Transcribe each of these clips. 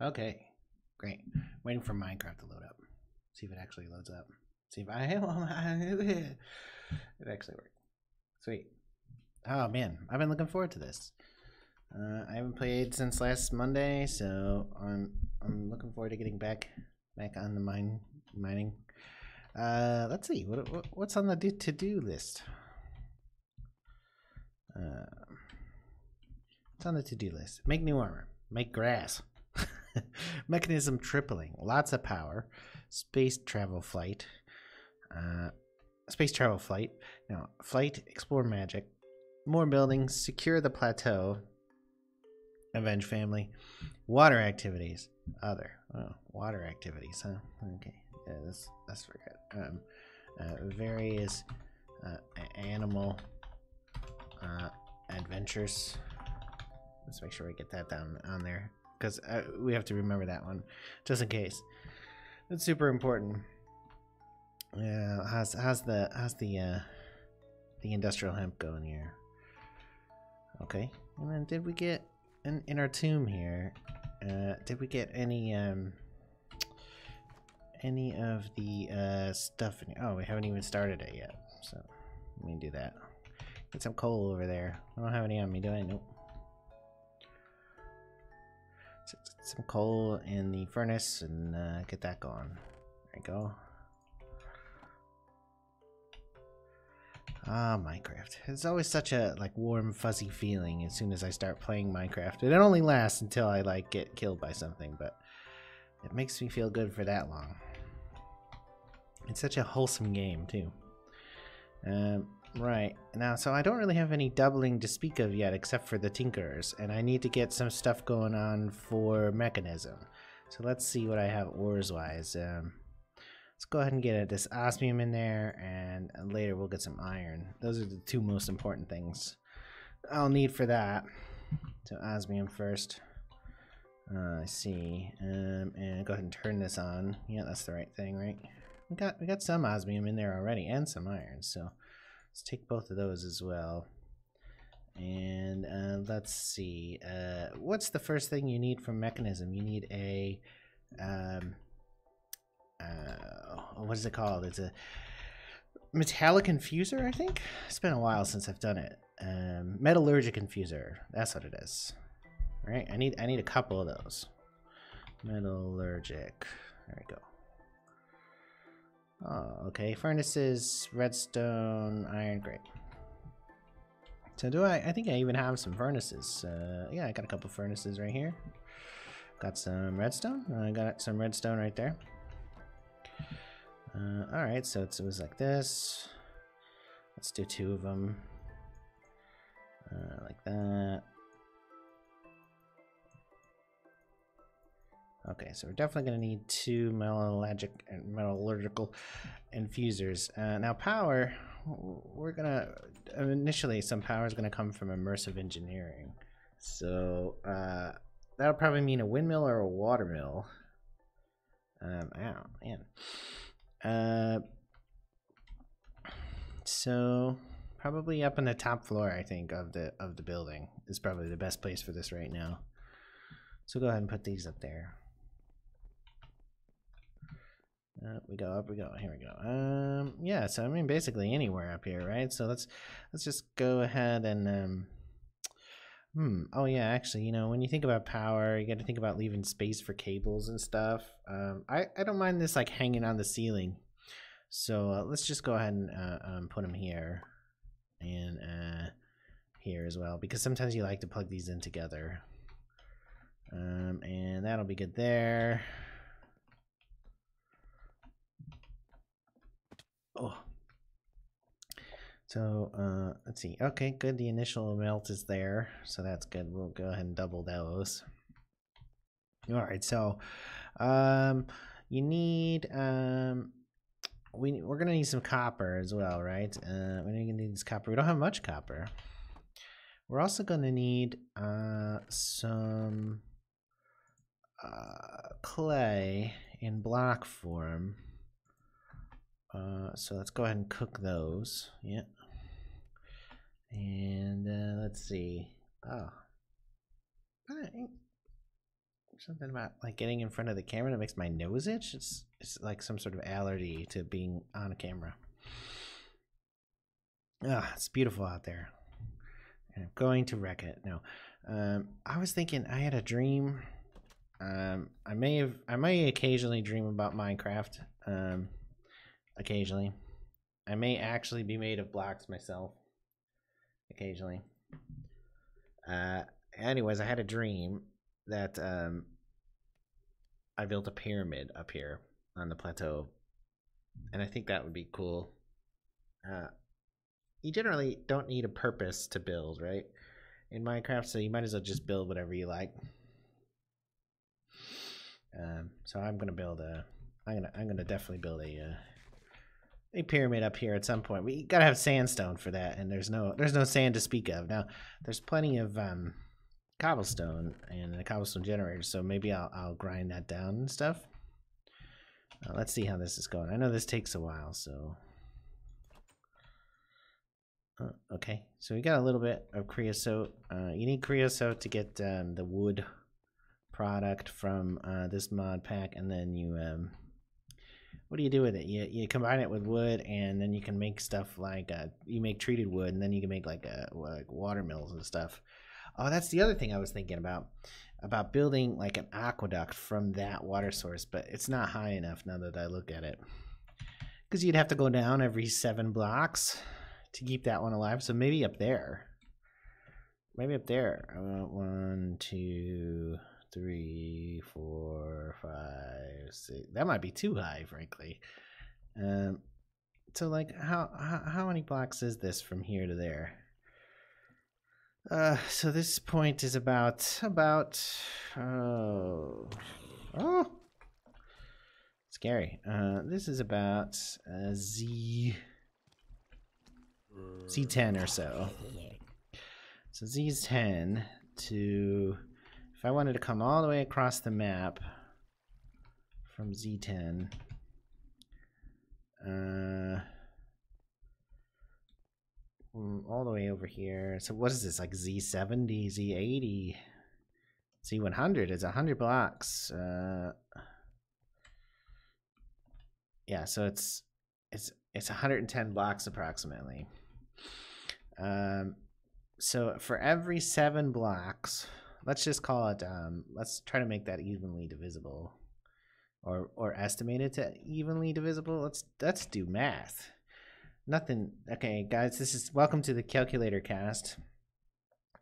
Okay, great. Waiting for Minecraft to load up. See if it actually loads up. See if I it actually worked. Sweet. Oh man, I've been looking forward to this. I haven't played since last Monday, so I'm looking forward to getting back on the mining. Let's see what's on the to-do list. What's on the to-do list? Make new armor. Make grass. Mechanism tripling. Lots of power. Space travel flight. Space travel flight. Now, flight, explore magic. More buildings. Secure the plateau. Avenge family. Water activities. Other. Oh, water activities, huh? Okay. Yeah, that's forget. Various animal adventures. Let's make sure we get that down on there, because we have to remember that one just in case. It's super important. Yeah, how's the industrial hemp going here? Okay, and then did we get in our tomb here? Did we get any of the stuff in here? Oh, we haven't even started it yet. So let me do that. Get some coal over there. I don't have any on me, do I? Nope. Some coal in the furnace and get that going. There we go. Ah, Minecraft. It's always such a warm, fuzzy feeling as soon as I start playing Minecraft. It only lasts until I get killed by something, but it makes me feel good for that long. It's such a wholesome game too. Right now, so I don't really have any doubling to speak of yet, except for the Tinkerers, and I need to get some stuff going on for Mechanism. So let's see what I have ores wise. Let's go ahead and get this osmium in there, and later we'll get some iron. Those are the two most important things I'll need for that. So osmium first. I see, and go ahead and turn this on. Yeah, that's the right thing, right? We got some osmium in there already, and some iron. So let's take both of those as well. And let's see. What's the first thing you need from Mechanism? You need a what is it called? It's a metallic infuser, I think. It's been a while since I've done it. Metallurgic infuser. That's what it is. Right? I need a couple of those. Metallurgic. There we go. Oh, okay. Furnaces, redstone, iron, great. So I think I even have some furnaces. Yeah, I got a couple furnaces right here. Got some redstone. I got some redstone right there. Alright, so it was like this. Let's do two of them. Like that. Okay, so we're definitely going to need two metallurgical infusers. Now power, we're going to, initially some power is going to come from immersive engineering. So that'll probably mean a windmill or a water mill. Oh, man. So probably up on the top floor, I think, of the building is probably the best place for this right now. So go ahead and put these up there. We go up, we go. Here we go. Yeah. So I mean, basically anywhere up here, right? So let's just go ahead and Oh yeah, actually, you know, when you think about power, you got to think about leaving space for cables and stuff. I don't mind this hanging on the ceiling. So let's just go ahead and put them here and here as well, because sometimes you like to plug these in together. And that'll be good there. Oh. So let's see. Okay, good. The initial melt is there, so that's good. We'll go ahead and double those. All right. So you need we're gonna need some copper as well, right? We're gonna need this copper. We don't have much copper. We're also gonna need some clay in block form. So let's go ahead and cook those. Yeah. And let's see. Oh, something about like getting in front of the camera that makes my nose itch. It's like some sort of allergy to being on a camera. Ah, it's beautiful out there. And I'm going to wreck it. No, I was thinking I had a dream. I may occasionally dream about Minecraft. Occasionally, I may actually be made of blocks myself. Occasionally. Anyways, I had a dream that I built a pyramid up here on the plateau, and I think that would be cool. You generally don't need a purpose to build, right? In Minecraft, so you might as well just build whatever you like. So I'm gonna build a. I'm gonna definitely build a pyramid up here at some point. We gotta have sandstone for that, and there's no sand to speak of. Now there's plenty of cobblestone and a cobblestone generator, so maybe I'll grind that down and stuff. Let's see how this is going. I know this takes a while, so okay. So we got a little bit of creosote. You need creosote to get the wood product from this mod pack, and then you what do you do with it? You combine it with wood, and then you can make stuff like you make treated wood, and then you can make like water mills and stuff. Oh, that's the other thing I was thinking about building like an aqueduct from that water source, but it's not high enough now that I look at it, because you'd have to go down every 7 blocks to keep that one alive. So maybe up there. Maybe up there. I want 1, 2, 3, 4, 5, 6. That might be too high, frankly. So like, how many blocks is this from here to there? So this point is about scary. This is about Z10 or so. So Z's 10 to, if I wanted to come all the way across the map from Z10, all the way over here. So what is this, like Z70, Z80, Z100? It's 100 blocks. Yeah, so it's 110 blocks approximately. So for every 7 blocks, let's just call it, let's try to make that evenly divisible, or estimate it to evenly divisible. Let's do math. Nothing. Okay, guys, this is welcome to the calculator cast.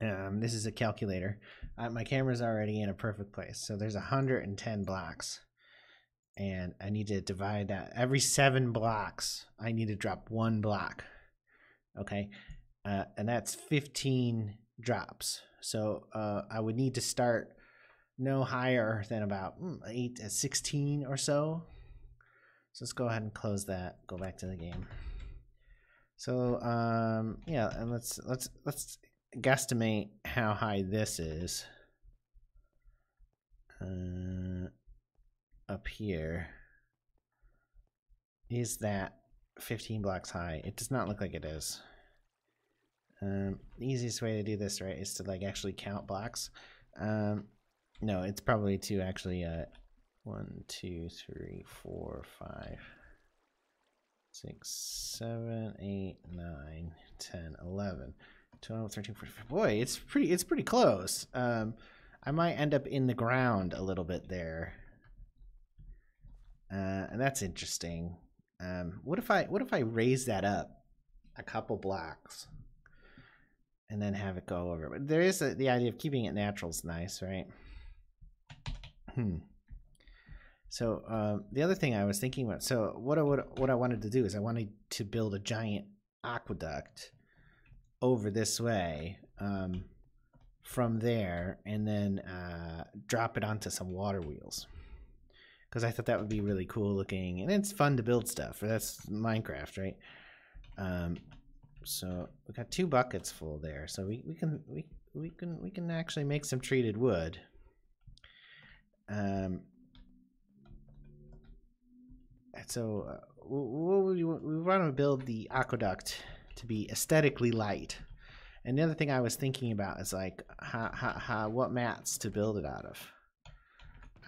This is a calculator. My camera's already in a perfect place. So there's 110 blocks, and I need to divide that. Every 7 blocks, I need to drop 1 block. Okay, and that's 15 drops. So I would need to start no higher than about 16 or so. So let's go ahead and close that. Go back to the game. So yeah, and let's guesstimate how high this is up here. Is that 15 blocks high? It does not look like it is. The easiest way to do this, right, is to like actually count blocks. No, it's probably to actually 1, 2, 3, 4, 5, 6, 7, 8, 9, 10, 11, 12, 13, 14. Boy, it's pretty close. I might end up in the ground a little bit there, and that's interesting. What if I raise that up a couple blocks and then have it go over? But there is the idea of keeping it natural is nice, right? So the other thing I was thinking about, so what I wanted to do is I wanted to build a giant aqueduct over this way from there, and then drop it onto some water wheels, because I thought that would be really cool looking, and it's fun to build stuff. That's Minecraft, right? So we got 2 buckets full there, so we can actually make some treated wood. So we want to build the aqueduct to be aesthetically light. And the other thing I was thinking about is like how what mats to build it out of.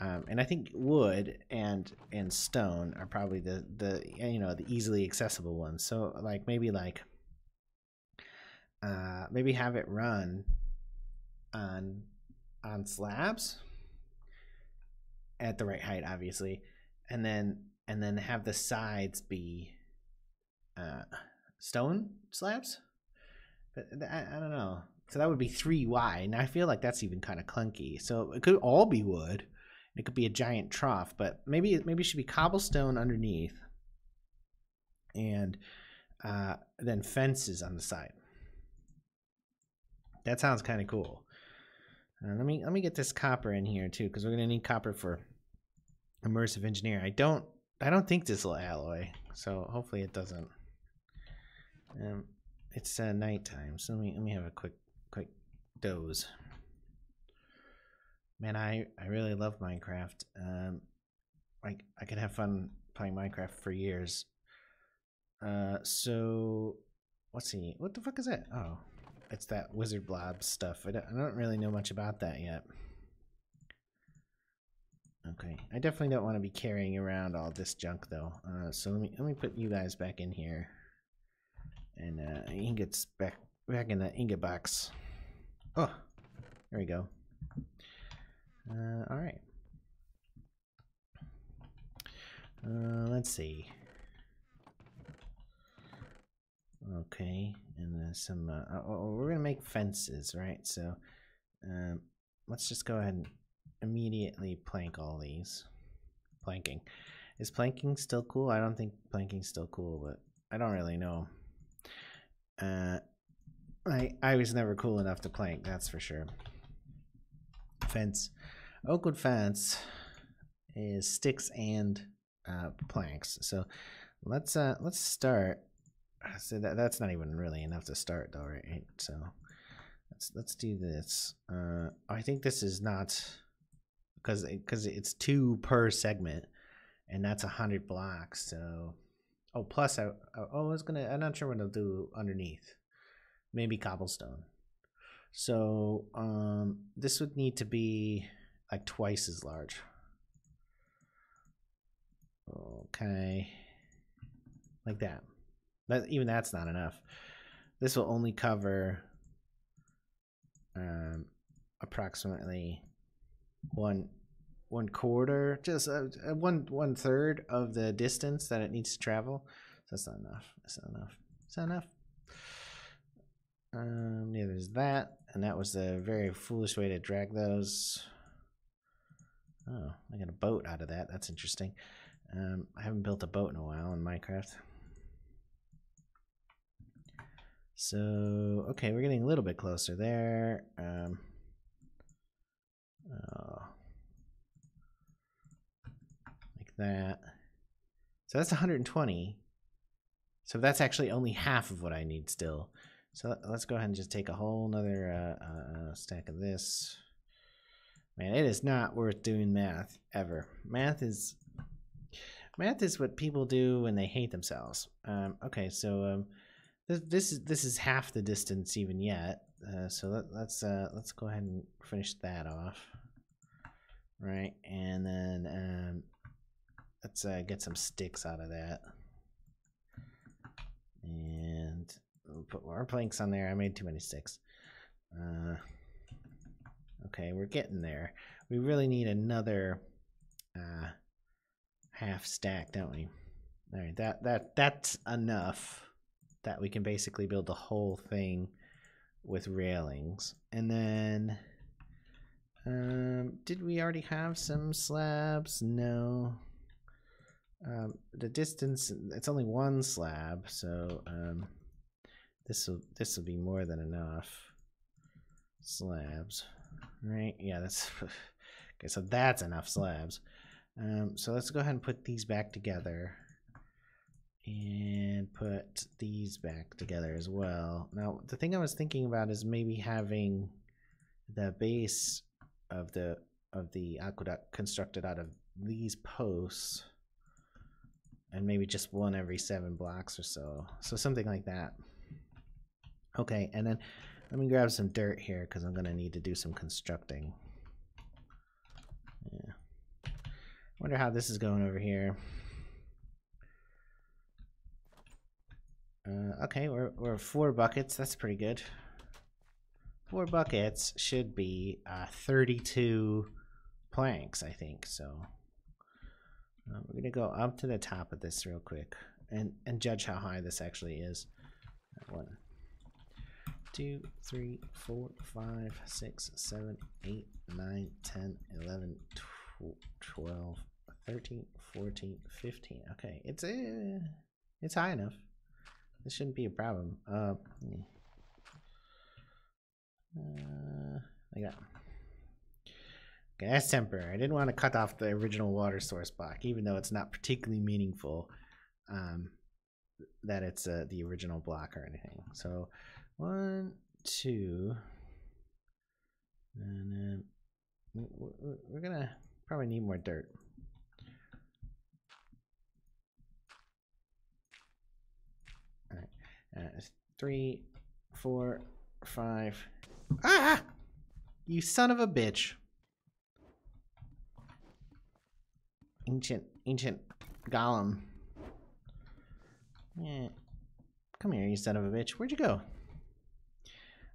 And I think wood and stone are probably the you know, the easily accessible ones. So like maybe maybe have it run on slabs at the right height, obviously, and then have the sides be stone slabs. But I don't know. So that would be 3 wide, and I feel like that's even kind of clunky. So it could all be wood. It could be a giant trough, but maybe it should be cobblestone underneath, and then fences on the side. That sounds kind of cool. Let me get this copper in here too, because we're gonna need copper for immersive engineer. I don't think this will alloy, so hopefully it doesn't. It's nighttime, so let me have a quick doze. Man, I really love Minecraft. I could have fun playing Minecraft for years. So let's see, what the fuck is that? Oh, it's that wizard blob stuff. I don't really know much about that yet. Okay, I definitely don't want to be carrying around all this junk though. So let me put you guys back in here, and ingots back in the ingot box. Oh, there we go. All right. Let's see. Okay, and then some. We're gonna make fences, right? So, let's just go ahead and immediately plank all these. Planking. Is planking still cool? I don't think planking's still cool, but I don't really know. I was never cool enough to plank, that's for sure. Fence. Oakwood fence is sticks and planks. So let's start. So that's not even really enough to start though, right? So let's do this. I think this is not, because it's 2 per segment, and that's 100 blocks. So plus I'm not sure what I'll do underneath. Maybe cobblestone. So this would need to be like twice as large. Okay, like that. Even that's not enough. This will only cover approximately one quarter, just one third of the distance that it needs to travel. So that's not enough. That's not enough. It's not enough. Yeah, there's that, and that was a very foolish way to drag those. Oh, I got a boat out of that. That's interesting. I haven't built a boat in a while in Minecraft. So, okay, we're getting a little bit closer there. Like that. So that's 120. So that's actually only half of what I need still. So let's go ahead and just take a whole nother stack of this. Man, it is not worth doing math ever. Math is what people do when they hate themselves. Okay, so this is half the distance even yet. So let's go ahead and finish that off. Right, and then let's get some sticks out of that. And we'll put more planks on there. I made too many sticks. Okay, we're getting there. We really need another half stack, don't we? All right, that's enough that we can basically build the whole thing with railings. And then did we already have some slabs? No. The distance, it's only 1 slab, so this will be more than enough slabs, right? Yeah, that's okay. So that's enough slabs. So let's go ahead and put these back together, and put these back together as well. Now, the thing I was thinking about is maybe having the base of the aqueduct constructed out of these posts, and maybe just 1 every 7 blocks or so. So something like that. Okay, and then let me grab some dirt here, because I'm going to need to do some constructing. Yeah. Wonder how this is going over here. Okay, we're 4 buckets. That's pretty good. 4 buckets should be 32 planks, I think. So we're gonna go up to the top of this real quick and judge how high this actually is. 1, 2, 3, 4, 5, 6, 7, 8, 9, 10, 11, 12, 13, 14, 15. Okay, it's high enough. This shouldn't be a problem. Like that. Okay, that's temporary. I didn't want to cut off the original water source block, even though it's not particularly meaningful that it's the original block or anything. So 1, 2, and then we're gonna probably need more dirt. All right, 3, 4, 5. Ah! You son of a bitch! Ancient golem. Yeah. Come here, you son of a bitch. Where'd you go?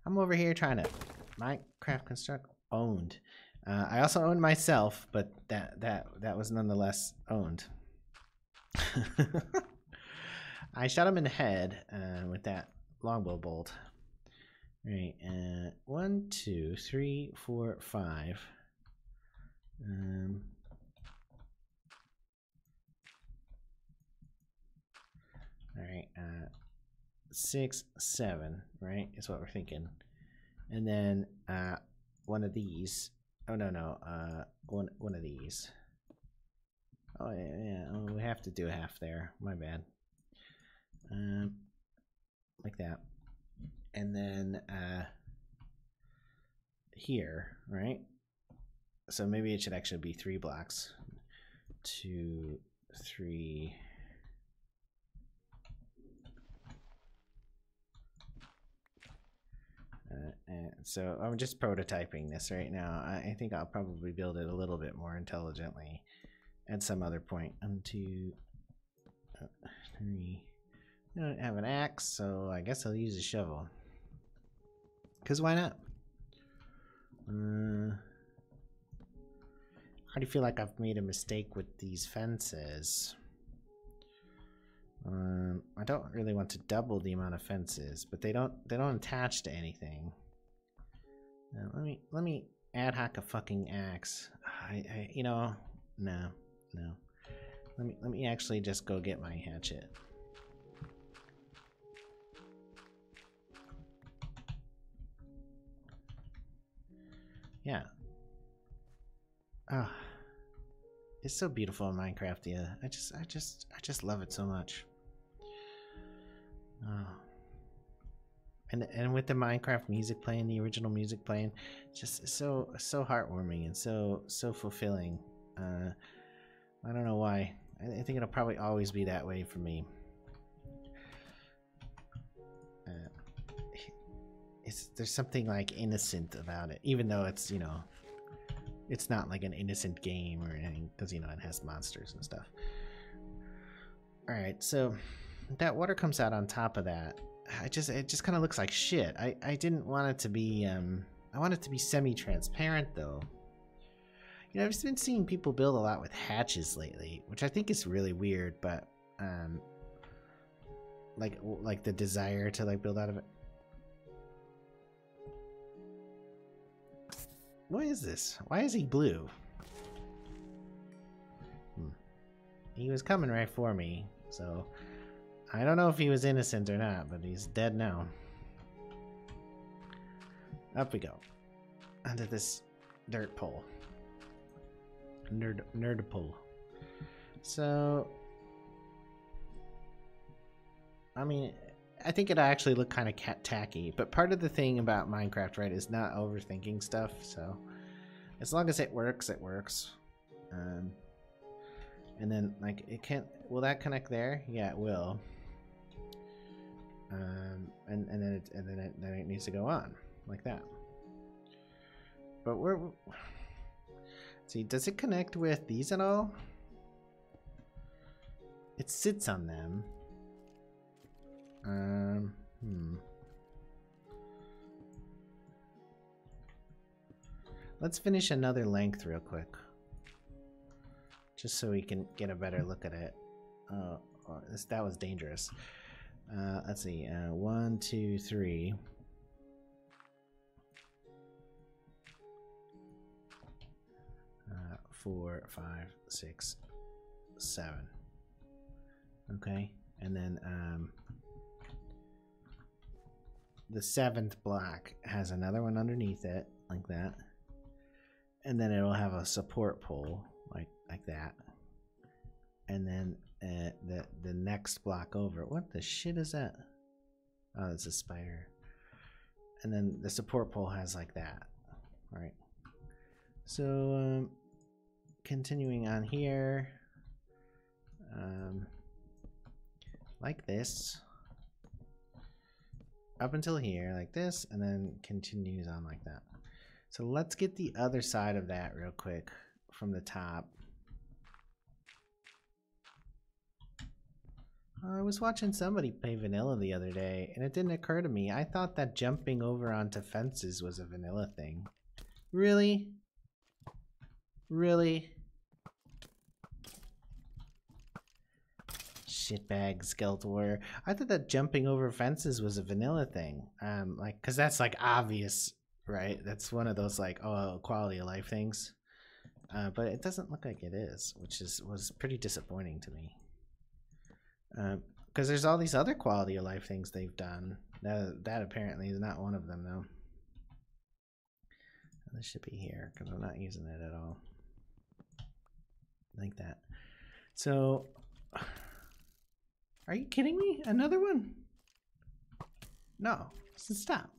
I'm over here trying to Minecraft construct owned. I also owned myself, but that was nonetheless owned. I shot him in the head with that longbow bolt. All right, 1, 2, 3, 4, 5. All right, 6, 7, right, is what we're thinking. And then one of these. Oh no, one of these. Oh yeah, oh, we have to do a half there. My bad. Like that. And then here, right? So maybe it should actually be 3 blocks. 2, 3. And so I'm just prototyping this right now. I think I'll probably build it a little bit more intelligently at some other point. 1, 2, 3. I don't have an axe, so I guess I'll use a shovel. Because why not? I already feel like I've made a mistake with these fences. I don't really want to double the amount of fences, but they don't attach to anything. Let me ad hoc a fucking axe. You know, no. Let me actually just go get my hatchet. Yeah. Ah, it's so beautiful in Minecraft. Yeah, I just love it so much. Oh. And with the Minecraft music playing, the original music playing, just so heartwarming and so fulfilling. I don't know why. I think it'll probably always be that way for me. There's something like innocent about it, even though it's, you know, it's not like an innocent game or anything, because, you know, it has monsters and stuff. All right, so that water comes out on top of that. It just kind of looks like shit. I didn't want it to be I want it to be semi-transparent though. You know, I've been seeing people build a lot with hatches lately, which I think is really weird, but like the desire to like build out of it. What is this? Why is he blue? He was coming right for me, so I don't know if he was innocent or not, but he's dead now. Up we go. Onto this dirt pole. Nerd pole. So, I mean, I think it actually looked kind of tacky, but part of the thing about Minecraft, right, is not overthinking stuff, so as long as it works, it works. And then, like, it can't, will that connect there? Yeah, it will. And then it needs to go on like that. But see, does it connect with these at all? It sits on them. Let's finish another length real quick. Just so we can get a better look at it. That was dangerous. Let's see. 1, 2, 3. 4, 5, 6, 7. Okay, and then the 7th block has another one underneath it, like that, and then it'll have a support pole, like that, and then the next block over. What the shit is that? Oh, it's a spider. And then the support pole has like that, right? So continuing on here, like this, up until here, like this, and then continues on like that. So let's get the other side of that real quick from the top. I was watching somebody play vanilla the other day, and it didn't occur to me. I thought that jumping over onto fences was a vanilla thing. Really? Really? Shitbag Skeletor. I thought that jumping over fences was a vanilla thing. Like, cause that's like obvious, right? That's one of those like, oh, quality of life things. But it doesn't look like it is, which was pretty disappointing to me. Because there's all these other quality of life things they've done. That apparently is not one of them, though. This should be here because I'm not using it at all. Like that. So, are you kidding me? Another one? No. Stop.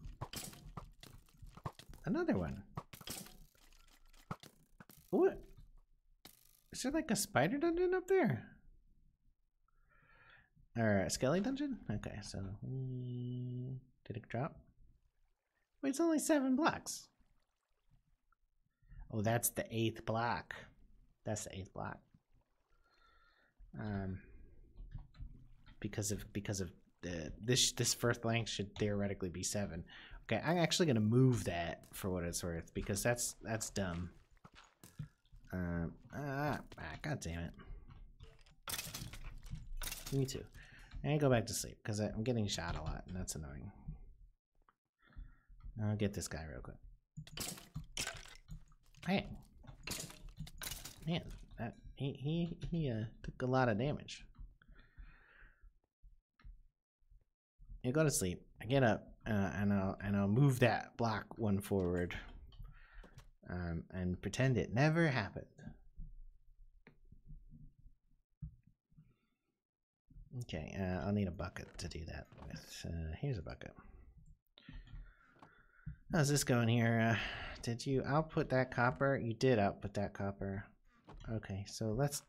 Another one. What? Is there like a spider dungeon up there? Or a skelly dungeon? Okay, so did it drop? Wait, it's only 7 blocks. Oh, that's the 8th block. That's the 8th block. Because of this first length should theoretically be 7. Okay, I'm actually gonna move that for what it's worth because that's dumb. God damn it. Me too. And go back to sleep because I'm getting shot a lot and that's annoying. I'll get this guy real quick. Hey, man, that he took a lot of damage. You go to sleep. I get up and I'll move that block one forward, and pretend it never happened. Okay, I'll need a bucket to do that with. Here's a bucket. How's this going here? Did you output that copper? You did output that copper. Okay, so let's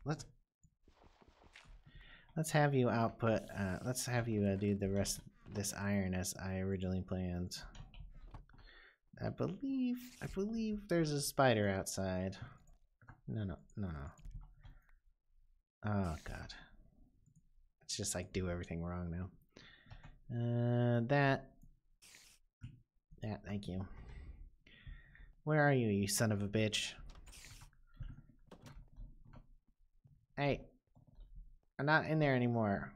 have you output. Let's have you do the rest of this iron as I originally planned. I believe there's a spider outside. No. Oh God. It's just like do everything wrong now. That, thank you. Where are you son of a bitch? Hey, I'm not in there anymore.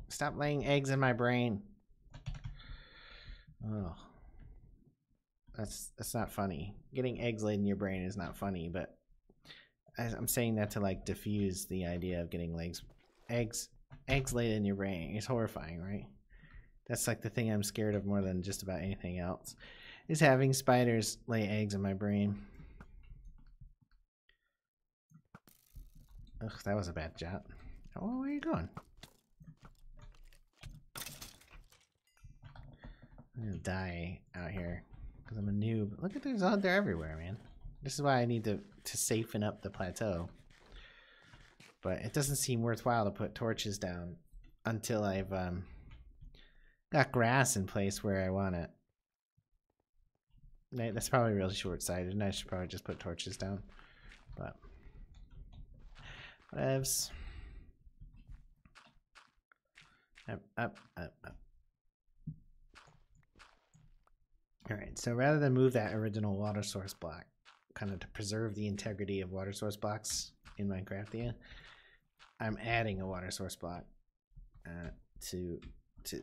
Stop laying eggs in my brain. Oh, that's not funny. Getting eggs laid in your brain is not funny, but I'm saying that to like diffuse the idea of getting eggs laid in your brain. It's horrifying, right? That's like the thing I'm scared of more than just about anything else, is having spiders lay eggs in my brain. Ugh, that was a bad job. Oh, where are you going? I'm gonna die out here because I'm a noob. Look at these out there everywhere, man. This is why I need to safeten up the plateau. But it doesn't seem worthwhile to put torches down until I've got grass in place where I want it. That's probably really short-sighted, and I should probably just put torches down. But whatevs. Up, up, up. Alright, so rather than move that original water source block, kind of to preserve the integrity of water source blocks in Minecraftia, I'm adding a water source block to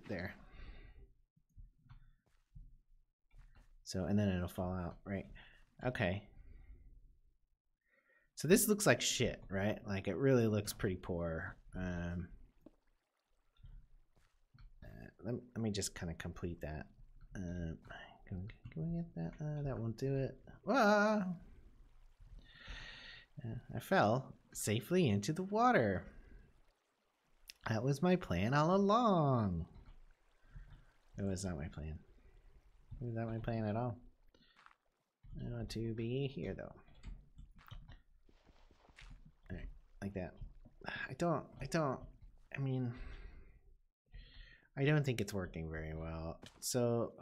there. So, and then it'll fall out, right? Okay. So this looks like shit, right? Like, it really looks pretty poor. Let me just kind of complete that. Can we get that? That won't do it. Ah! I fell safely into the water. That was my plan all along. It was not my plan. It was not my plan at all. I want to be here though. Alright, like that. I don't think it's working very well. So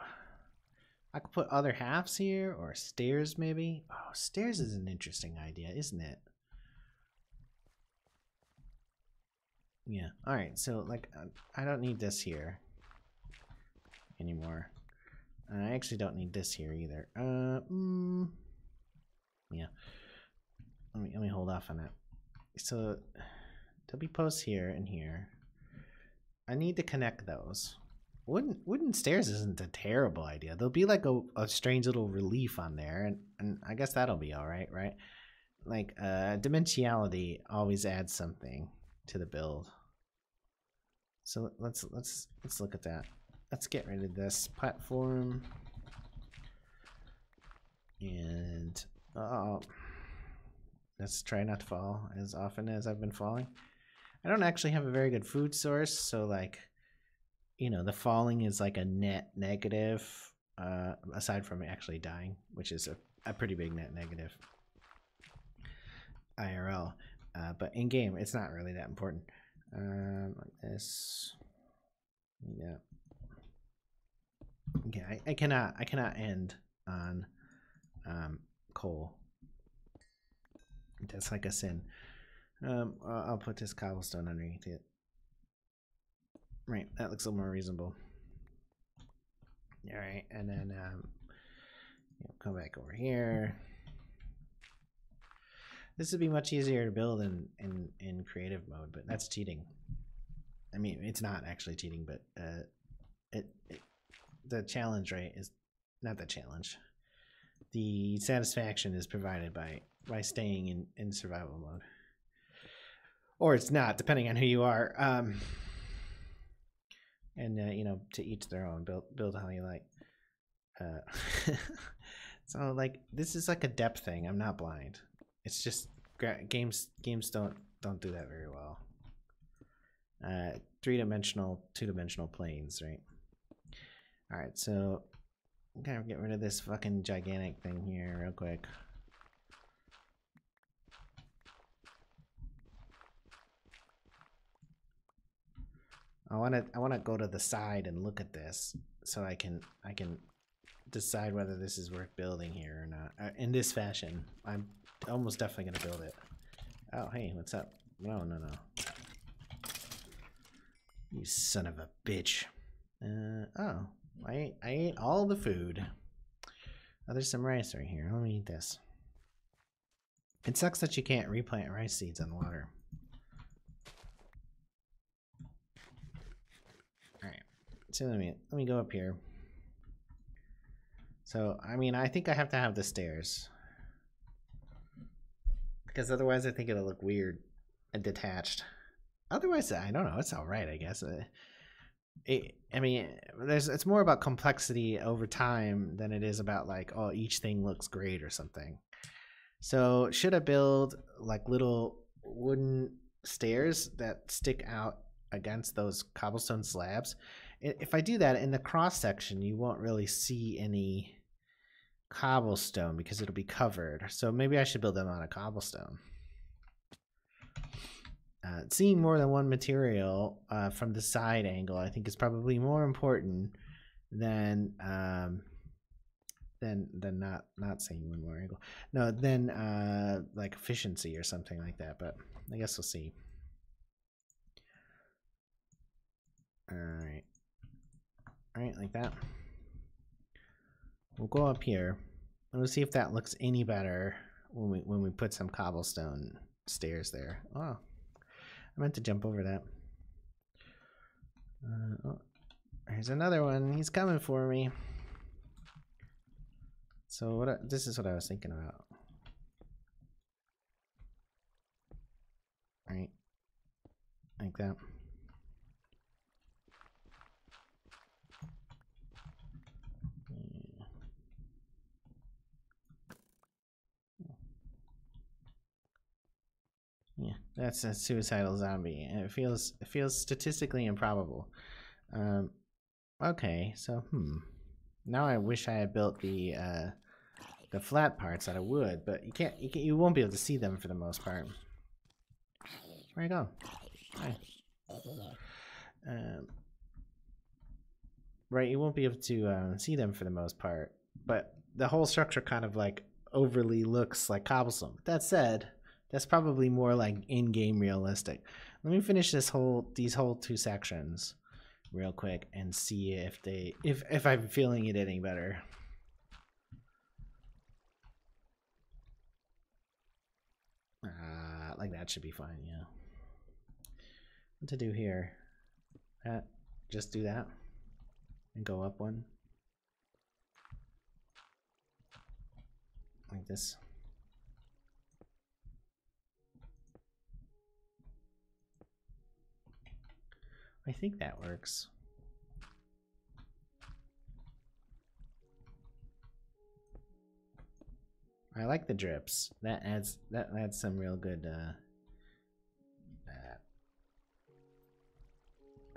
I could put other halves here or stairs maybe. Oh, stairs is an interesting idea, isn't it? Yeah. All right. So like, I don't need this here anymore. I actually don't need this here either. Yeah. Let me hold off on that. So there'll be posts here and here. I need to connect those. Wooden stairs isn't a terrible idea. There'll be like a strange little relief on there, and I guess that'll be all right, right? Like dimensionality always adds something to the build. So let's look at that. Let's get rid of this platform. And let's try not to fall as often as I've been falling. I don't actually have a very good food source, so like, you know, the falling is like a net negative, aside from actually dying, which is a pretty big net negative IRL. But in game, it's not really that important. Like this, yeah. Okay, I cannot end on coal. That's like a sin. I'll put this cobblestone underneath it. Right, that looks a little more reasonable. All right, and then come back over here. This would be much easier to build in creative mode, but that's cheating. I mean, it's not actually cheating, but the challenge rate is not the challenge. The satisfaction is provided by staying in survival mode, or it's not, depending on who you are. And you know, to each their own. Build how you like. So like, this is like a depth thing. I'm not blind. It's just games don't do that very well. 3-dimensional, 2-dimensional planes, right? All right, so I'm gonna get rid of this fucking gigantic thing here real quick. I wanna go to the side and look at this so I can decide whether this is worth building here or not. In this fashion, I'm almost definitely gonna build it. Oh, hey, what's up? No. You son of a bitch. Oh, I ate all the food. Oh, there's some rice right here. Let me eat this. It sucks that you can't replant rice seeds in water. Alright. So let me go up here. So, I mean, I think I have to have the stairs. Because otherwise I think it'll look weird and detached. Otherwise, I don't know. It's alright, I guess. I mean, it's more about complexity over time than it is about like, oh, each thing looks great or something. So should I build like little wooden stairs that stick out against those cobblestone slabs? If I do that in the cross section, you won't really see any cobblestone because it'll be covered. So maybe I should build them on a cobblestone. Seeing more than one material from the side angle, I think, is probably more important than not seeing one more angle. No, then like efficiency or something like that. But I guess we'll see. Alright. Alright, like that. We'll go up here. And we'll see if that looks any better when we put some cobblestone stairs there. Oh, I meant to jump over that. Oh, here's another one. He's coming for me. So this is what I was thinking about. Right, like that. Yeah, that's a suicidal zombie, and it feels statistically improbable. Okay, so now I wish I had built the flat parts that I would, but you won't be able to see them for the most part. Where'd I go? Hi. Right, you won't be able to see them for the most part, but the whole structure kind of like overly looks like cobblestone. But that said, that's probably more like in-game realistic. Let me finish these whole 2 sections real quick and see if I'm feeling it any better. Like that should be fine, yeah. What to do here? Just do that and go up one like this. I think that works. I like the drips. That adds some real good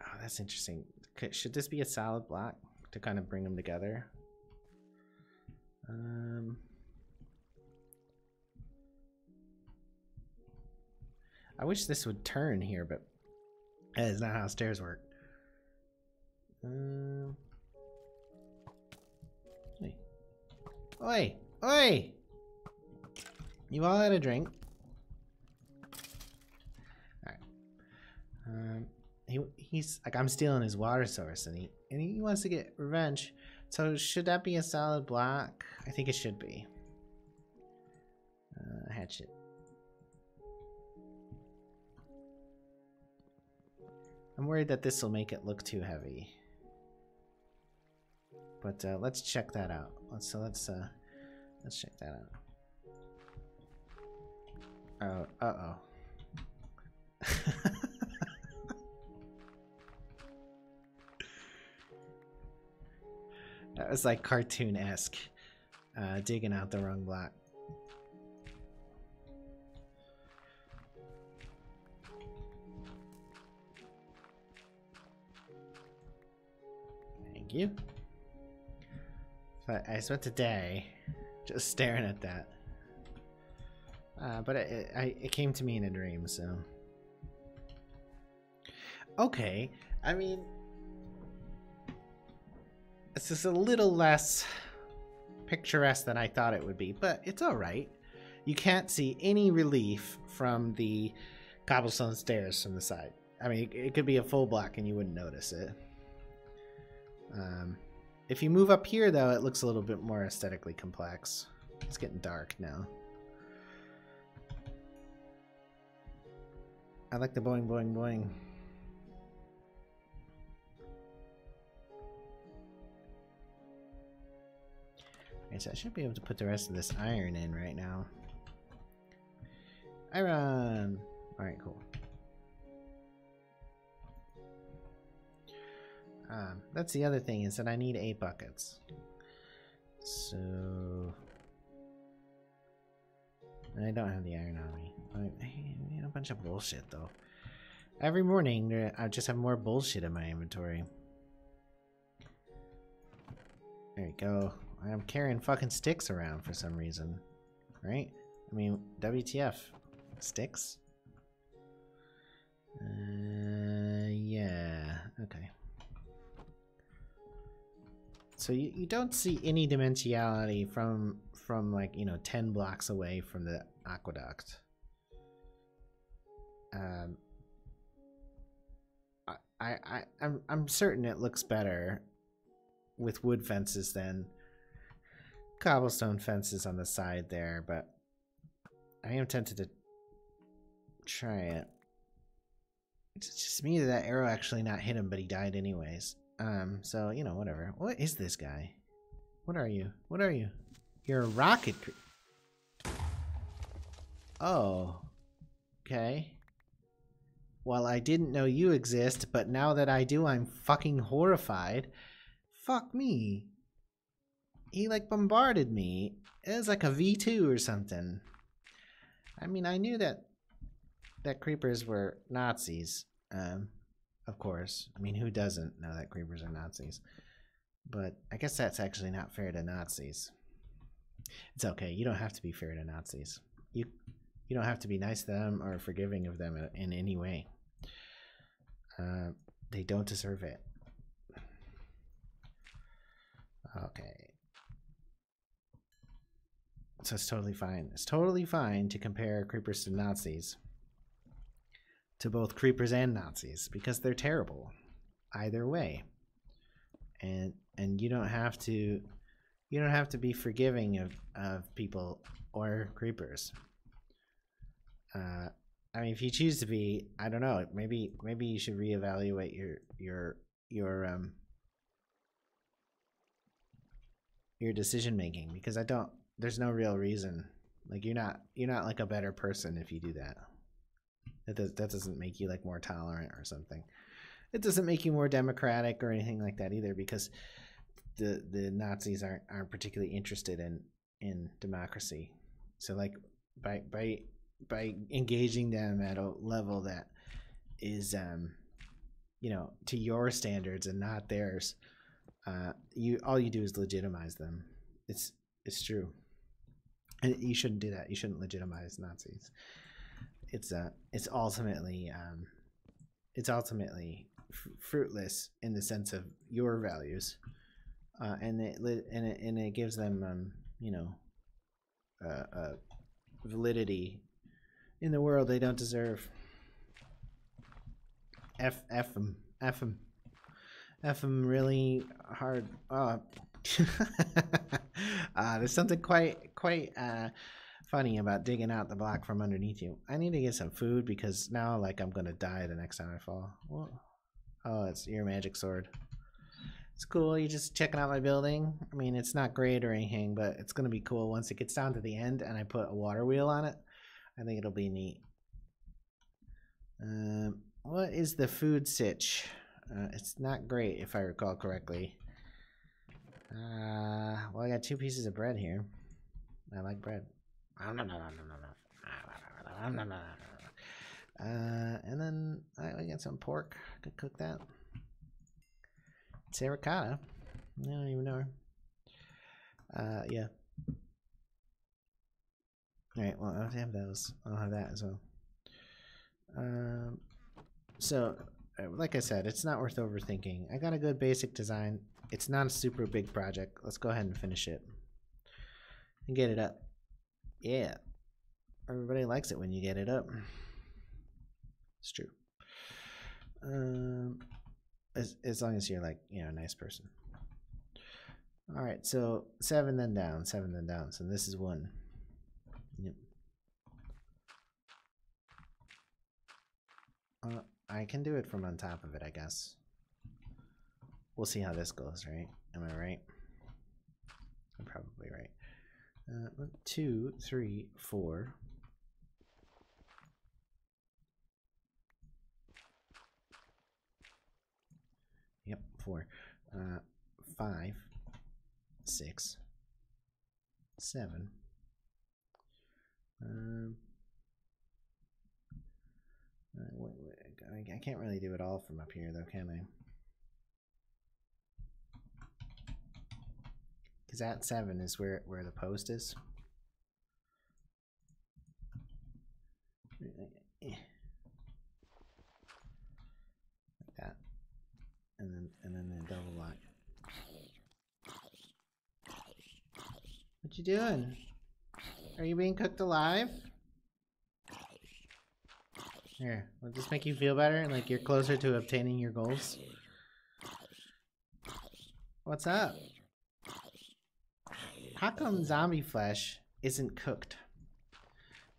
oh, that's interesting. Should this be a solid block to kind of bring them together? I wish this would turn here, but that is not how stairs work. Hey. Oi! Oi! You all had a drink. Alright. He's like, I'm stealing his water source, and he wants to get revenge. So should that be a solid block? I think it should be. Hatchet. I'm worried that this will make it look too heavy. But let's check that out. Let's check that out. Oh, uh-oh. That was like cartoon-esque. Digging out the wrong block. Thank you. But I spent a day just staring at that. But it came to me in a dream, so. Okay, I mean, this is a little less picturesque than I thought it would be, but it's alright. You can't see any relief from the cobblestone stairs from the side. I mean, it could be a full block and you wouldn't notice it. If you move up here, though, it looks a little bit more aesthetically complex. It's getting dark now. I like the boing, boing, boing. Okay, so I should be able to put the rest of this iron in right now. Iron! Alright, cool. That's the other thing, is that I need 8 buckets. So... I don't have the iron on me. I need a bunch of bullshit, though. Every morning, I just have more bullshit in my inventory. There you go. I'm carrying fucking sticks around for some reason. Right? I mean, WTF? Sticks? Yeah. Okay. So you don't see any dimensionality from like, you know, 10 blocks away from the aqueduct. I'm certain it looks better with wood fences than cobblestone fences on the side there, but I am tempted to try it. It's just me that arrow actually not hit him, but he died anyways. So, you know, whatever. What is this guy? What are you? What are you? You're a rocket. Oh. Okay. Well, I didn't know you exist, but now that I do, I'm fucking horrified. Fuck me. He, like, bombarded me. It was like a V2 or something. I mean, I knew that creepers were Nazis, of course. I mean, who doesn't know that creepers are Nazis? But I guess that's actually not fair to Nazis. It's okay. You don't have to be fair to Nazis. You don't have to be nice to them or forgiving of them in any way. They don't deserve it. Okay. So it's totally fine. It's totally fine to compare creepers to Nazis. To both creepers and Nazis, because they're terrible either way. And you don't have to be forgiving of people or creepers. I mean, if you choose to be, I don't know, maybe you should reevaluate your decision making, because there's no real reason. Like, you're not like a better person if you do that. That doesn't make you like more tolerant or something. It doesn't make you more democratic or anything like that either, because the Nazis aren't particularly interested in democracy. So like by engaging them at a level that is you know, to your standards and not theirs, all you do is legitimize them. It's true. And you shouldn't do that. You shouldn't legitimize Nazis. It's ultimately fruitless in the sense of your values, and it gives them you know, validity in the world they don't deserve. F them really hard. There's something quite funny about digging out the block from underneath you. I need to get some food, because now, like, I'm gonna die the next time I fall. Whoa. Oh, it's your magic sword. It's cool. You're just checking out my building. I mean, it's not great or anything, but it's gonna be cool once it gets down to the end and I put a water wheel on it. I think it'll be neat. What is the food sitch? It's not great, if I recall correctly. Well, I got 2 pieces of bread here. I like bread. And then I got some pork. I could cook that. Terracotta. I don't even know her. Yeah. Alright, well, I'll have those. I'll have that as well. So, like I said, it's not worth overthinking. I got a good basic design. It's not a super big project. Let's go ahead and finish it. And get it up. Yeah. Everybody likes it when you get it up. It's true. As long as you're, like, you know, a nice person. Alright, so 7 then down, 7 then down. So this is 1. Yep. I can do it from on top of it, I guess. We'll see how this goes, right? Am I right? I'm probably right. 1, 2, 3, 4. Yep, 4. 5, 6, 7. I can't really do it all from up here, though, can I? Because that 7 is where the post is. Like that, and then the double lock. What you doing? Are you being cooked alive? Here, will this make you feel better? Like you're closer to obtaining your goals? What's up? How come zombie flesh isn't cooked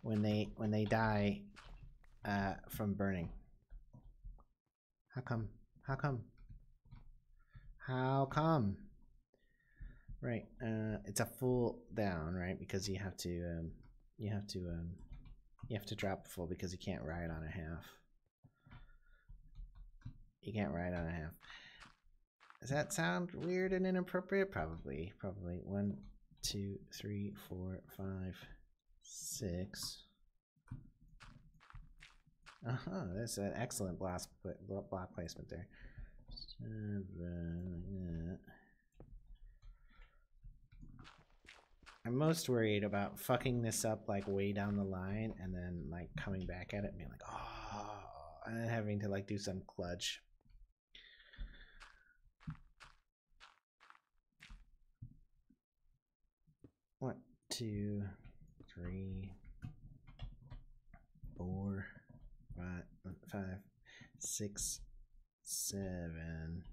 when they die from burning? How come? How come? How come? Right, it's a full down, right? Because you have to drop full because you can't ride on a half. You can't ride on a half. Does that sound weird and inappropriate? Probably. 1, 2, 3, 4, 5, 6. That's an excellent block placement there. 7, like that. I'm most worried about fucking this up like way down the line and then like coming back at it and being like, oh, and then having to like do some clutch. One, 2, 3, 4, 5, 6, 7.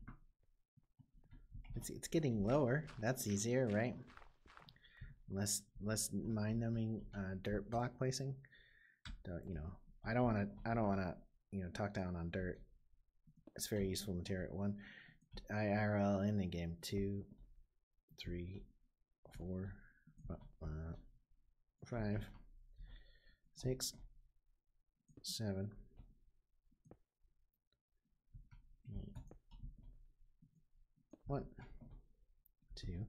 It's getting lower. That's easier, right? Less mind-numbing dirt block placing. I don't want to talk down on dirt. It's very useful material. 1 IRL in the game. 2, 3, 4, 5, 6, 7, 8. 1, 2,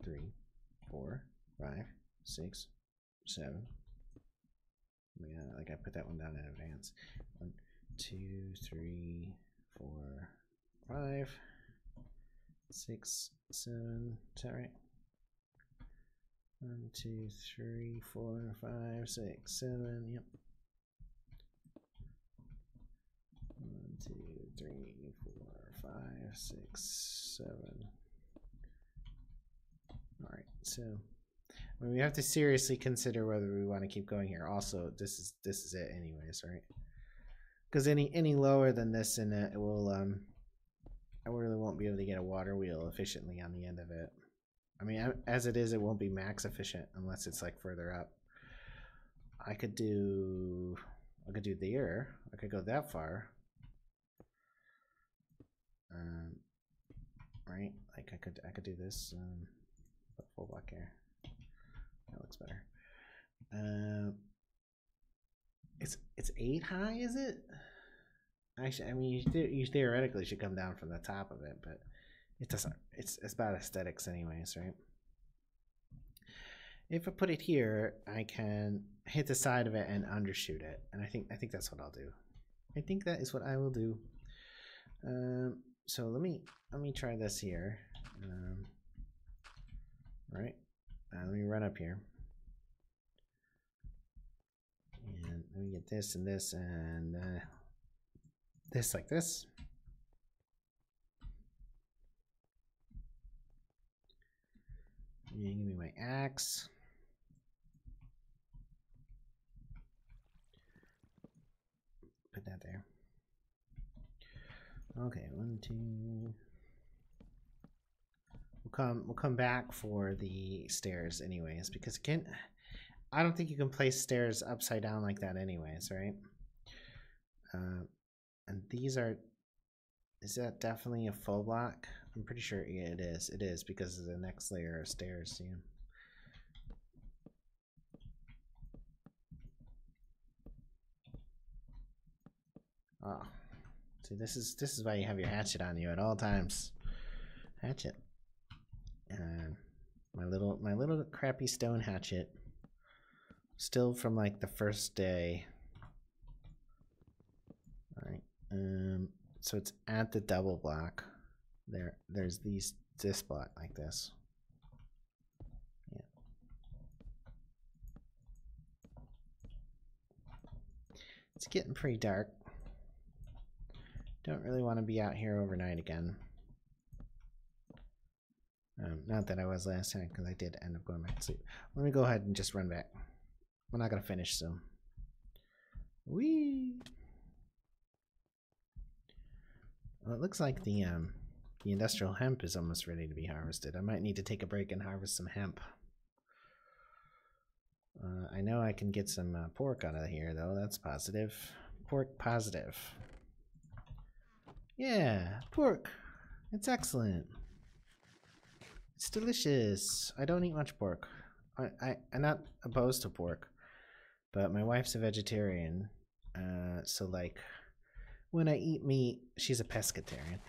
3, 4, 5, 6, 7. Yeah, like I put that one down in advance. 1, 2, 3, 4, 5, 6, 7. Is that right? 1, 2, 3, 4, 5, 6, 7. Yep. 1, 2, 3, 4, 5, 6, 7. All right, so we have to seriously consider whether we want to keep going here. Also, this is it anyways, right? Because any lower than this, and it will I really won't be able to get a water wheel efficiently on the end of it. I mean, as it is, it won't be max efficient unless it's like further up. I could do there. I could go that far. Right? Like I could do this. Put full block here. That looks better. It's 8 high, is it? Actually, I mean, you theoretically should come down from the top of it, but it doesn't. It's about aesthetics, anyways, right? If I put it here, I can hit the side of it and undershoot it, and I think that's what I'll do. I think that is what I will do. So let me try this here. Right. Let me run up here. And let me get this and this and this like this. And give me my axe. Put that there. Okay, 1, 2. We'll come back for the stairs anyways, because again, I don't think you can place stairs upside down like that anyways, right? And these are, is that definitely a full block? I'm pretty sure it is. It is because of the next layer of stairs. Yeah. Oh, see, this is why you have your hatchet on you at all times. Hatchet. My little crappy stone hatchet, still from like the first day. All right. So it's at the double block. There's this block like this. Yeah. It's getting pretty dark. Don't really want to be out here overnight again. Not that I was last time, because I did end up going back to sleep. Let me go ahead and just run back. We're not going to finish, so Whee! Well, it looks like the industrial hemp is almost ready to be harvested. I might need to take a break and harvest some hemp. I know I can get some pork out of here, though. That's positive. Pork positive. Yeah, pork. It's excellent. It's delicious. I don't eat much pork. I'm not opposed to pork, but my wife's a vegetarian. So, like, when I eat meat, she's a pescatarian.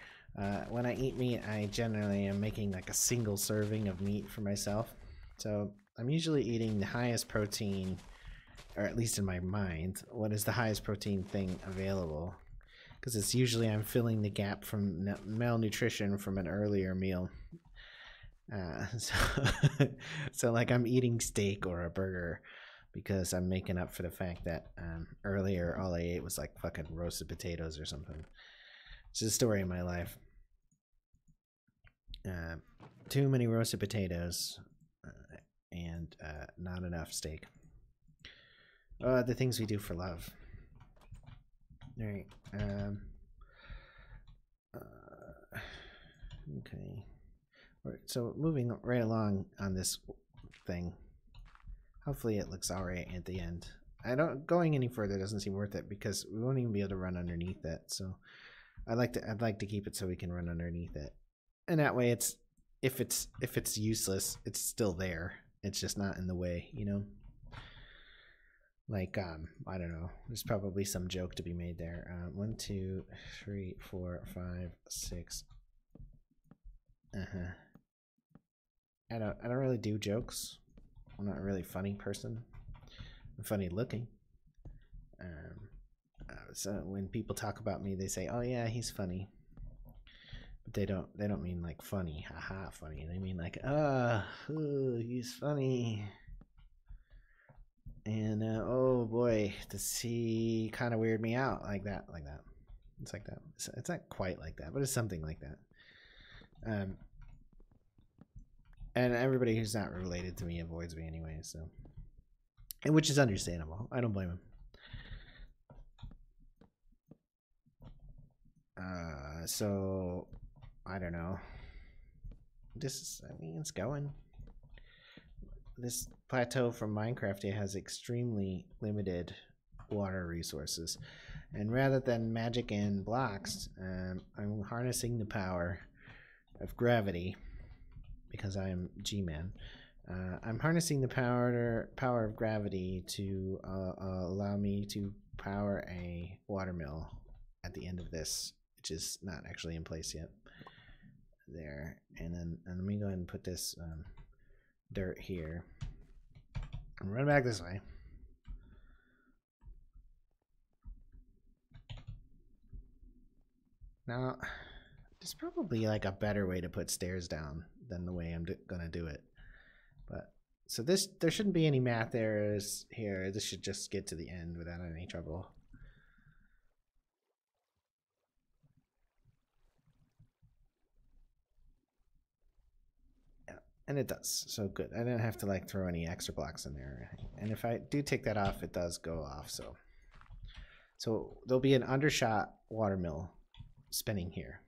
When I eat meat, I generally am making like a single serving of meat for myself. So I'm usually eating the highest protein, or at least in my mind, what is the highest protein thing available. Because it's usually I'm filling the gap from malnutrition from an earlier meal. So like I'm eating steak or a burger because I'm making up for the fact that earlier all I ate was like fucking roasted potatoes or something. It's the story of my life. Too many roasted potatoes and not enough steak. The things we do for love. All right. Okay. So moving right along on this thing. Hopefully it looks alright at the end. Going any further doesn't seem worth it because we won't even be able to run underneath it. So I'd like to keep it so we can run underneath it. And that way if it's useless, it's still there. It's just not in the way, you know? Like I don't know. There's probably some joke to be made there. 1, 2, 3, 4, 5, 6. I don't really do jokes. I'm not a really funny person. I'm funny looking. So when people talk about me, they say, "Oh yeah, he's funny," but they don't mean like funny, haha, funny. They mean like, he's funny. And oh boy, does he kind of weird me out like that. It's like that. It's not quite like that, but it's something like that. And everybody who's not related to me avoids me anyway, so, and which is understandable. I don't blame him. So I don't know. I mean, it's going. This plateau from Minecraft, it has extremely limited water resources, and rather than magic and blocks, I'm harnessing the power of gravity because I am G-Man. I'm harnessing the power of gravity to allow me to power a watermill at the end of this, which is not actually in place yet. There, and let me go ahead and put this dirt here. And run back this way. Now, there's probably like a better way to put stairs down than the way I'm gonna do it. But so there shouldn't be any math errors here. This should just get to the end without any trouble. Yeah, and it does. So good. I didn't have to like throw any extra blocks in there. And if I do take that off, it does go off. So there'll be an undershot watermill spinning here.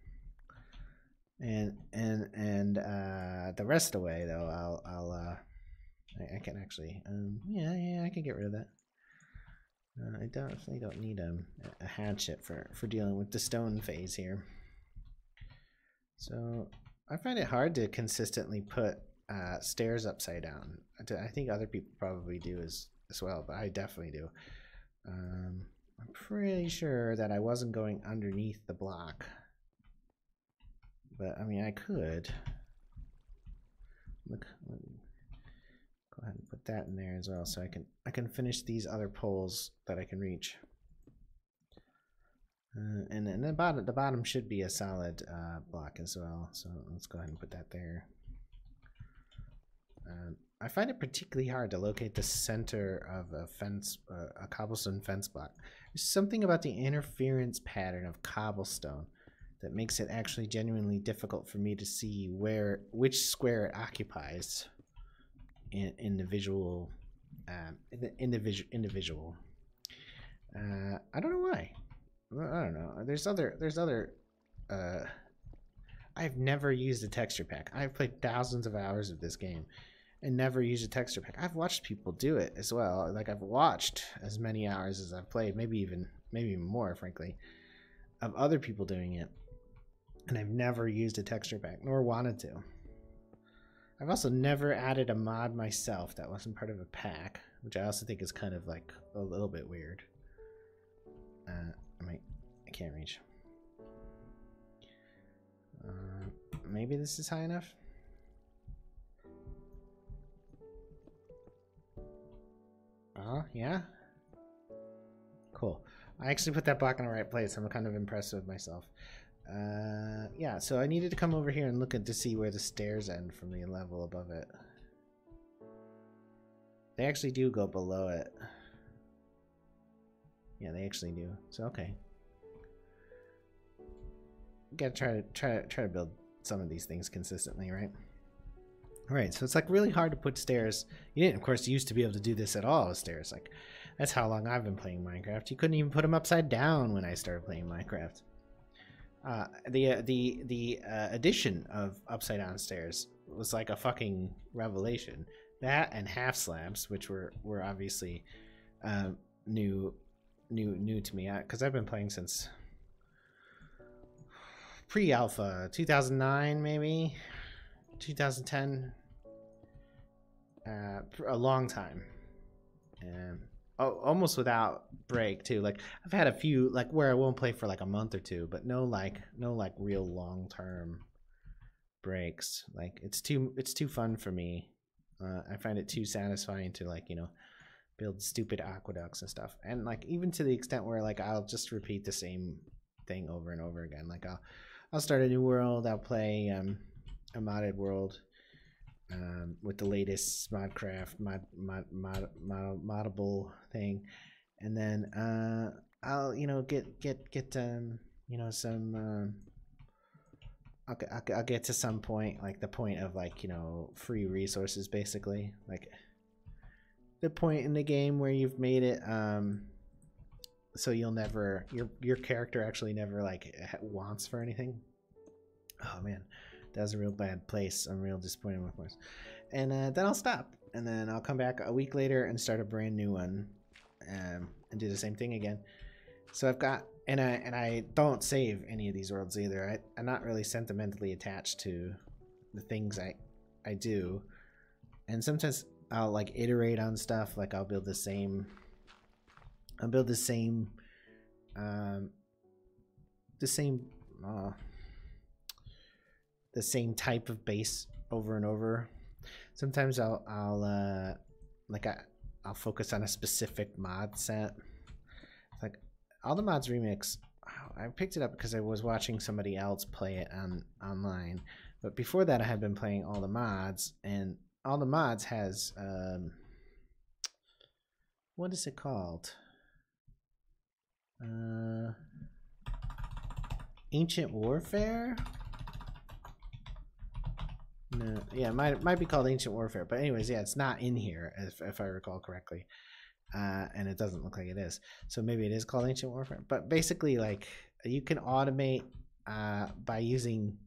And the rest of the way though, I can actually yeah, I can get rid of that. I definitely don't need a hatchet for dealing with the stone phase here. So I find it hard to consistently put stairs upside down. I think other people probably do as well, but I definitely do. I'm pretty sure that I wasn't going underneath the block. But I mean, I could. Look, go ahead and put that in there as well, so I can finish these other poles that I can reach. And then the bottom should be a solid block as well. So let's go ahead and put that there. I find it particularly hard to locate the center of a fence, a cobblestone fence block. There's something about the interference pattern of cobblestone that makes it actually genuinely difficult for me to see which square it occupies in the visual. I don't know why. I don't know. There's other. I've never used a texture pack. I've played thousands of hours of this game and never used a texture pack. I've watched people do it as well. Like I've watched as many hours as I've played, maybe even more, frankly, of other people doing it. And I've never used a texture pack, nor wanted to. I've also never added a mod myself that wasn't part of a pack, which I also think is kind of like a little bit weird. I can't reach. Maybe this is high enough. Yeah. Cool. I actually put that block in the right place. I'm kind of impressed with myself. Yeah, so I needed to come over here and look at to see where the stairs end from the level above it. They actually do go below it. Yeah, they actually do. So okay. Gotta try to build some of these things consistently, right? All right, so it's like really hard to put stairs. You didn't, of course, used to be able to do this at all with stairs. Like that's how long I've been playing Minecraft. You couldn't even put them upside down when I started playing Minecraft. The addition of upside down stairs was like a fucking revelation. That and half slabs, which were obviously new to me, because I've been playing since pre-alpha, 2009 maybe, 2010, a long time, and almost without break too. Like I've had a few like where I won't play for like a month or two, but no real long-term breaks. Like it's too fun for me. I find it too satisfying to like, you know, build stupid aqueducts and stuff, and like even to the extent where like I'll just repeat the same thing over and over again. Like I'll start a new world, I'll play a modded world with the latest modcraft moddable thing, and then I'll, you know, get you know, some I'll get to some point, like the point of like, you know, free resources, basically, like the point in the game where you've made it so you'll never, your character actually never like wants for anything. Oh man, that was a real bad place. I'm real disappointed with myself. And then I'll stop, and then I'll come back a week later and start a brand new one, and do the same thing again. So I've got, and I don't save any of these worlds either. I'm not really sentimentally attached to the things I do, and sometimes I'll like iterate on stuff. Like I'll build the same type of base over and over. Sometimes I'll focus on a specific mod set. Like All the Mods Remix, I picked it up because I was watching somebody else play it online. But before that, I had been playing All the Mods, and All the Mods has what is it called? Ancient Warfare? No, yeah, it might be called Ancient Warfare, but anyways, yeah, it's not in here if I recall correctly, and it doesn't look like it is. So maybe it is called Ancient Warfare. But basically, like you can automate by using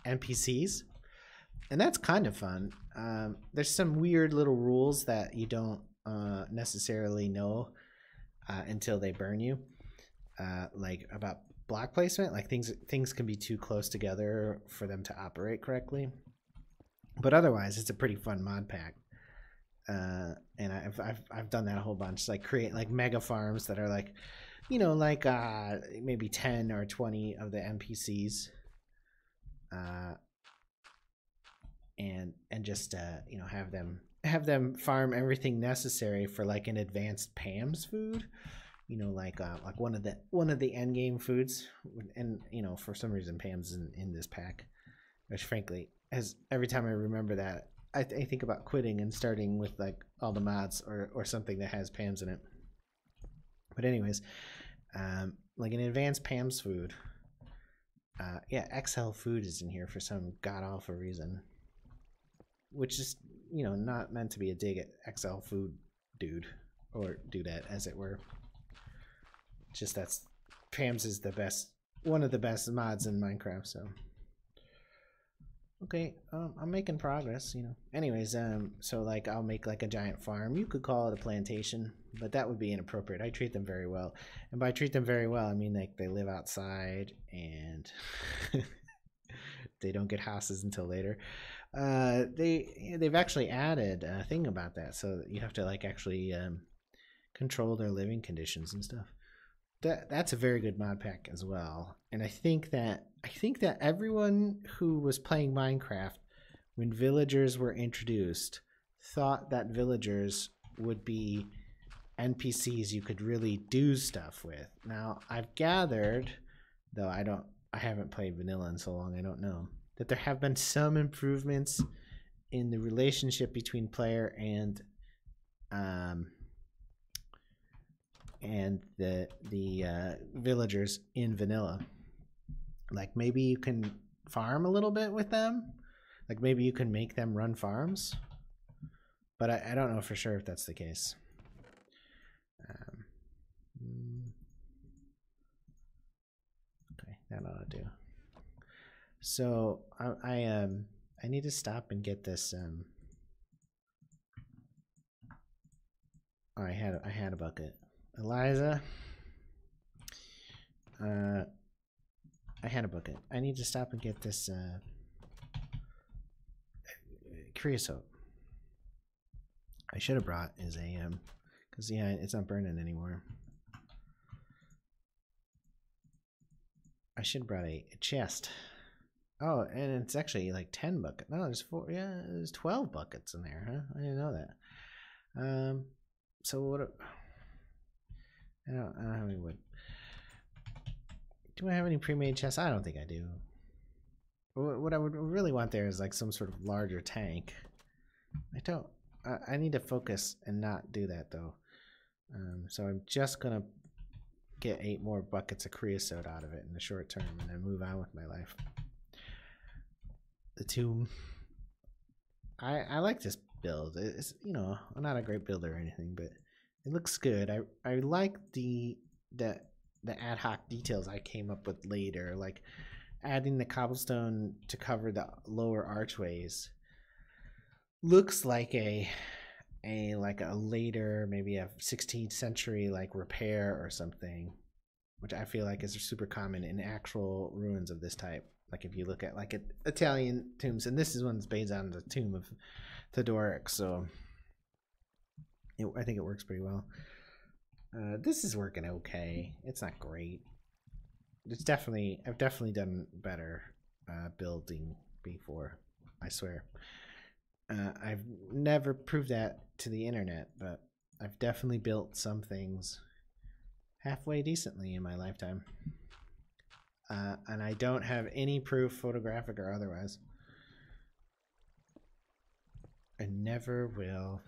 NPCs, and that's kind of fun. There's some weird little rules that you don't necessarily know until they burn you, like about block placement. Like things can be too close together for them to operate correctly. But otherwise, it's a pretty fun mod pack, and I've done that a whole bunch. Like create like mega farms that are like, you know, like maybe 10 or 20 of the NPCs, and just you know, have them farm everything necessary for like an advanced Pam's food. You know, like one of the end game foods, and you know, for some reason Pam's in this pack, which frankly, as every time I remember that, I think about quitting and starting with like All the Mods or something that has Pam's in it. But anyways, like an advanced Pam's food. Yeah, XL Food is in here for some god awful reason, which is, you know, not meant to be a dig at XL Food dude or dudette, as it were. Just that's Pam's is the best, one of the best mods in Minecraft. So okay, I'm making progress, you know. Anyways, so like I'll make like a giant farm. You could call it a plantation, but that would be inappropriate. I treat them very well, and by treat them very well, I mean like they live outside and they don't get houses until later. They've actually added a thing about that, so that you have to like actually control their living conditions and stuff. That's a very good mod pack as well. And I think that everyone who was playing Minecraft when villagers were introduced thought that villagers would be NPCs you could really do stuff with. Now, I've gathered, though I haven't played vanilla in so long, I don't know, that there have been some improvements in the relationship between player and the villagers in vanilla. Like maybe you can farm a little bit with them, like maybe you can make them run farms, but I don't know for sure if that's the case. Okay, that ought to do. So I need to stop and get this oh, I had a bucket. Eliza, I had a bucket. I need to stop and get this creosote. I should have brought is a because yeah, it's not burning anymore. I should have brought a chest. Oh, and it's actually like 10 buckets. No, there's 4. Yeah, there's 12 buckets in there, huh? I didn't know that. So what? I don't have any wood. Do I have any pre-made chests? I don't think I do. What I would really want there is like some sort of larger tank. I don't. I need to focus and not do that though. So I'm just gonna get 8 more buckets of creosote out of it in the short term, and then move on with my life. The tomb. I like this build. It's, you know, I'm not a great builder or anything, but it looks good. I like the ad hoc details I came up with later, like adding the cobblestone to cover the lower archways. Looks like a later, maybe a 16th century like repair or something, which I feel like is super common in actual ruins of this type. Like if you look at like Italian tombs, and this is one's based on the tomb of Theodoric, so I think it works pretty well. This is working okay. It's not great. I've definitely done better building before. I swear. I've never proved that to the internet, but I've definitely built some things halfway decently in my lifetime. And I don't have any proof, photographic or otherwise. I never will.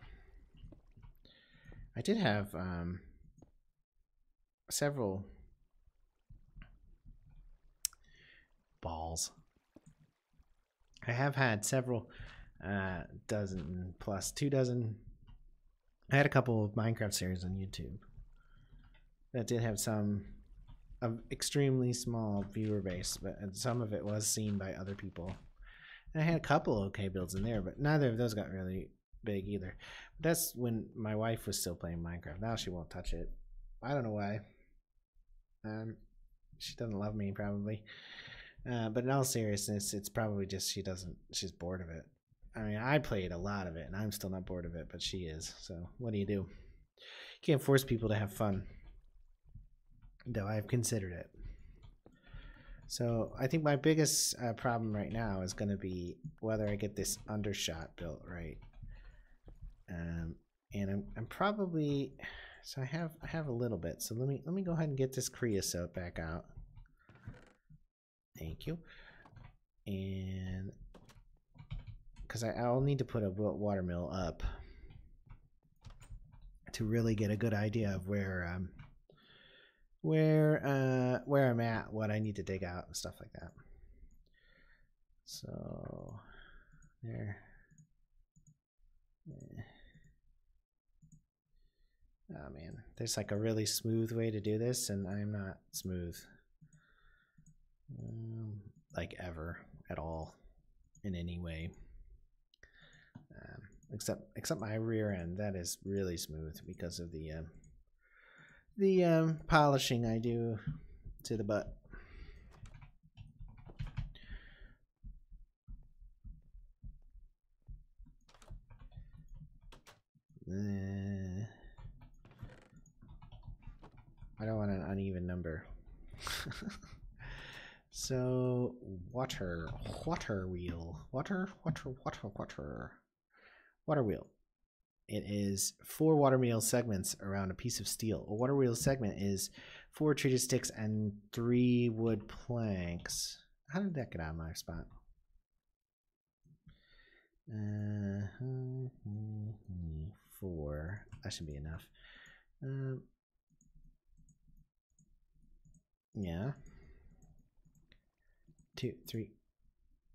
I did have several balls. I have had several dozen plus 2 dozen. I had a couple of Minecraft series on YouTube that did have some extremely small viewer base, but some of it was seen by other people. And I had a couple okay builds in there, but neither of those got really big either. But that's when my wife was still playing Minecraft. Now she won't touch it. I don't know why. She doesn't love me probably. But in all seriousness, it's probably just she's bored of it. I mean, I played a lot of it and I'm still not bored of it, but she is. So what do? You can't force people to have fun. Though I've considered it. So I think my biggest problem right now is going to be whether I get this undershot built right. And I'm probably, so I have a little bit. So let me go ahead and get this creosote back out. Thank you. And because I'll need to put a water mill up to really get a good idea of where I'm at, what I need to dig out and stuff like that. So there. Oh man. there's like a really smooth way to do this, and I'm not smooth. Like ever at all in any way. Except my rear end, that is really smooth because of the polishing I do to the butt. I don't want an uneven number. So water wheel. Water wheel. It is 4 water wheel segments around a piece of steel. A water wheel segment is 4 treated sticks and 3 wood planks. How did that get out of my spot? 4. That should be enough. Yeah. 2, 3,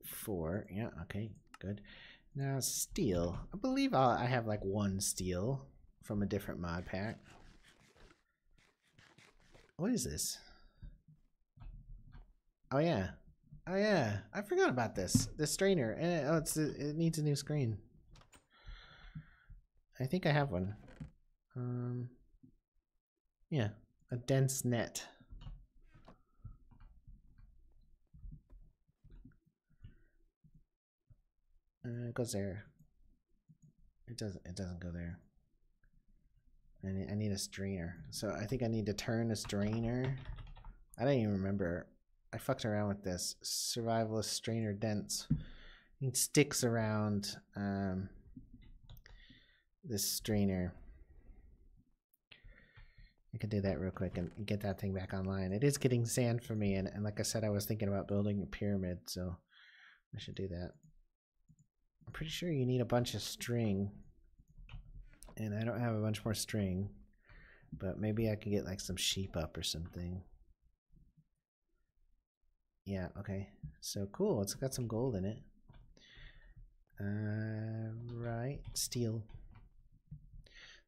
4. Yeah, okay, good. Now steel. I believe I have like 1 steel from a different mod pack. What is this? Oh yeah. Oh yeah. I forgot about this. The strainer. And it needs a new screen. I think I have one. Yeah, a dense net. It goes there. It doesn't go there. I need a strainer. So I think I need to turn a strainer. I don't even remember. I fucked around with this. Survivalist strainer dense. It sticks around this strainer. I can do that real quick and get that thing back online. It is getting sand for me, and like I said, I was thinking about building a pyramid, so I should do that. I'm pretty sure you need a bunch of string, and I don't have a bunch more string, but maybe I could get like some sheep up or something. Yeah, okay. So cool, it's got some gold in it. Right, steel.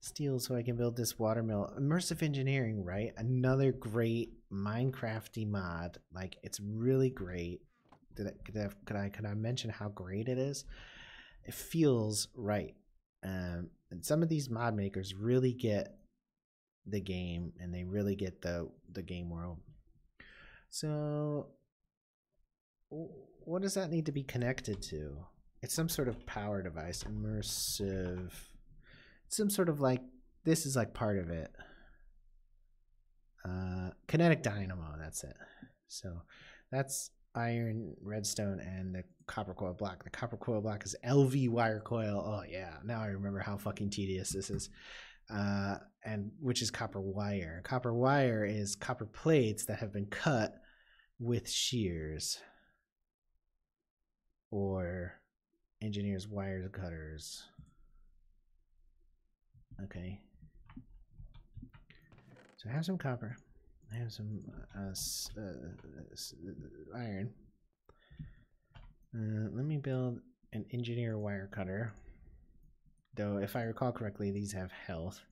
Steel so I can build this watermill. Immersive engineering, right? Another great Minecrafty mod. Like, it's really great. Could I mention how great it is? It feels right. And some of these mod makers really get the game, and they really get the game world. So what does that need to be connected to? It's some sort of power device. Immersive. Some sort of like, this is like part of it. Kinetic dynamo, that's it. So that's iron, redstone, and the copper coil block. The copper coil block is LV wire coil. Oh yeah, now I remember how fucking tedious this is. And which is copper wire. Copper wire is copper plates that have been cut with shears or engineers wire cutters. Okay. So I have some copper. I have some iron. Let me build an engineer wire cutter. Though, if I recall correctly, these have health.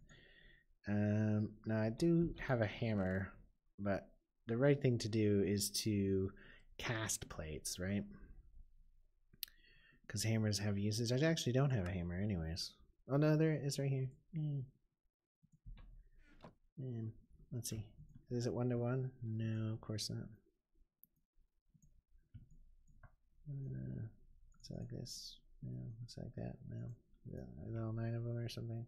Now, I do have a hammer, but the right thing to do is to cast plates, right? Because hammers have uses. I actually don't have a hammer anyways. Oh no, there it is right here. Let's see. Is it 1-to-1? No, of course not. Is it like this? No, it's like that. No. Is it all 9 of them or something?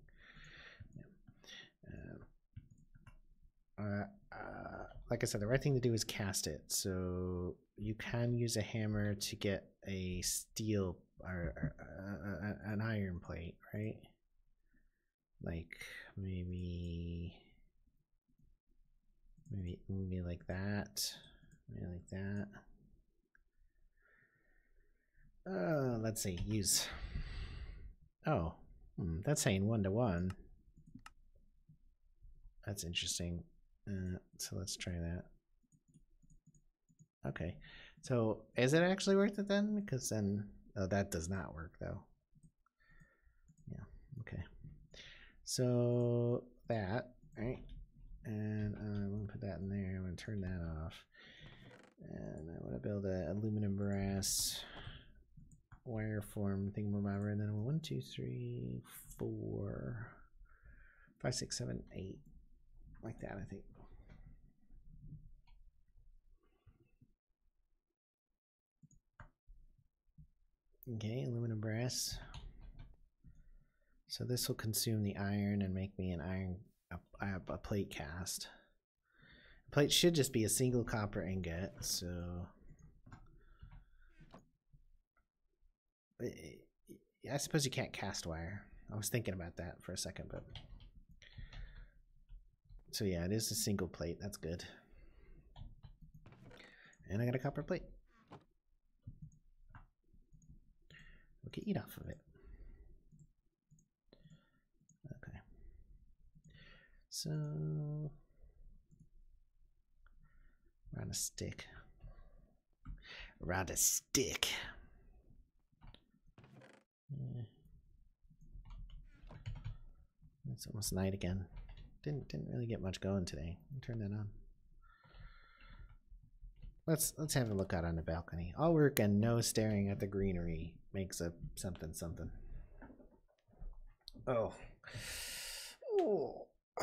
Yeah. Like I said, the right thing to do is cast it. So you can use a hammer to get a steel or an iron plate, right? Like maybe like that. Maybe like that. Let's see. Use. Oh, that's saying 1-to-1. That's interesting. So let's try that. Okay. So is it actually worth it then? Because then, oh, that does not work though. Yeah. Okay. So that Right? And I'm going to put that in there. I'm going to turn that off. And I want to build a aluminum brass wire form thingamabobber. And then 1, 2, 3, 4, 5, 6, 7, 8. Like that, I think. Okay, aluminum brass. So this will consume the iron and make me an iron a plate cast. A plate should just be a single copper ingot, so I suppose you can't cast wire. I was thinking about that for a second, but so yeah, it is a single plate. That's good. And I got a copper plate. We can eat off of it. Okay. So around a stick. Around a stick. Yeah. It's almost night again. Didn't really get much going today. I'll turn that on. Let's have a look out on the balcony. All work and no staring at the greenery makes a something. Oh.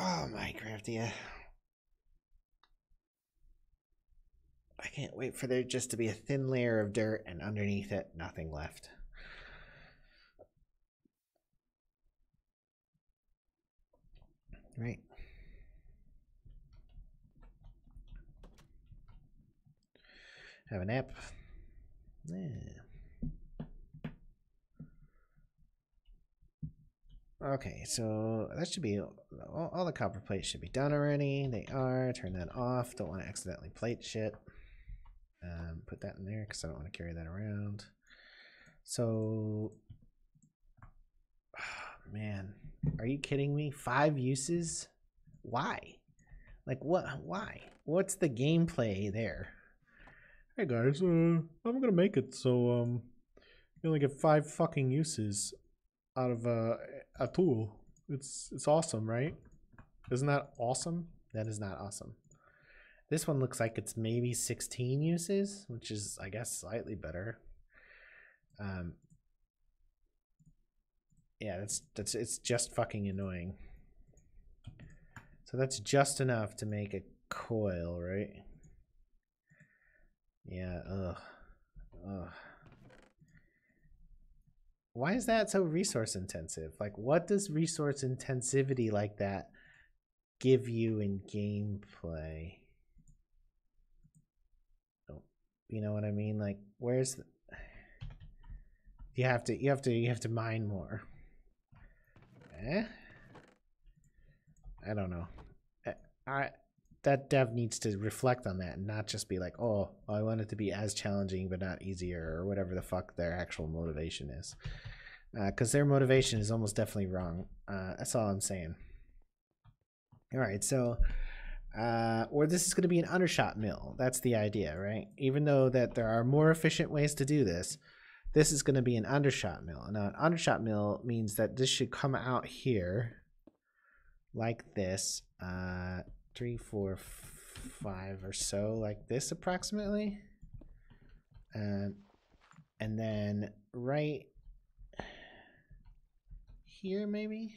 Oh, Minecraft, I can't wait for there just to be a thin layer of dirt and underneath it, nothing left. Right. Have a nap. Yeah. Okay, so that should be all the copper plates should be done already. They are. Turn that off. Don't want to accidentally plate shit. Put that in there because I don't want to carry that around. So, oh, man, are you kidding me? 5 uses? Why? Like what? Why? What's the gameplay there? Hey guys, I'm gonna make it so you only get 5 fucking uses out of a tool. It's awesome, right? Isn't that awesome? That is not awesome. This one looks like it's maybe 16 uses, which is, I guess, slightly better. Yeah, it's just fucking annoying. So that's just enough to make a coil, right? Yeah, ugh. Why is that so resource intensive? Like, what does resource intensivity like that give you in gameplay? Oh, you know what I mean? Like, where's the... You have to mine more. I don't know. That dev needs to reflect on that and not just be like, oh, I want it to be as challenging but not easier, or whatever the fuck their actual motivation is. Because their motivation is almost definitely wrong. That's all I'm saying. All right, so or this is going to be an undershot mill. That's the idea, right? Even though that there are more efficient ways to do this, this is going to be an undershot mill. Now, an undershot mill means that this should come out here like this. 3, 4, 5 or so, like this approximately. And then right here, maybe.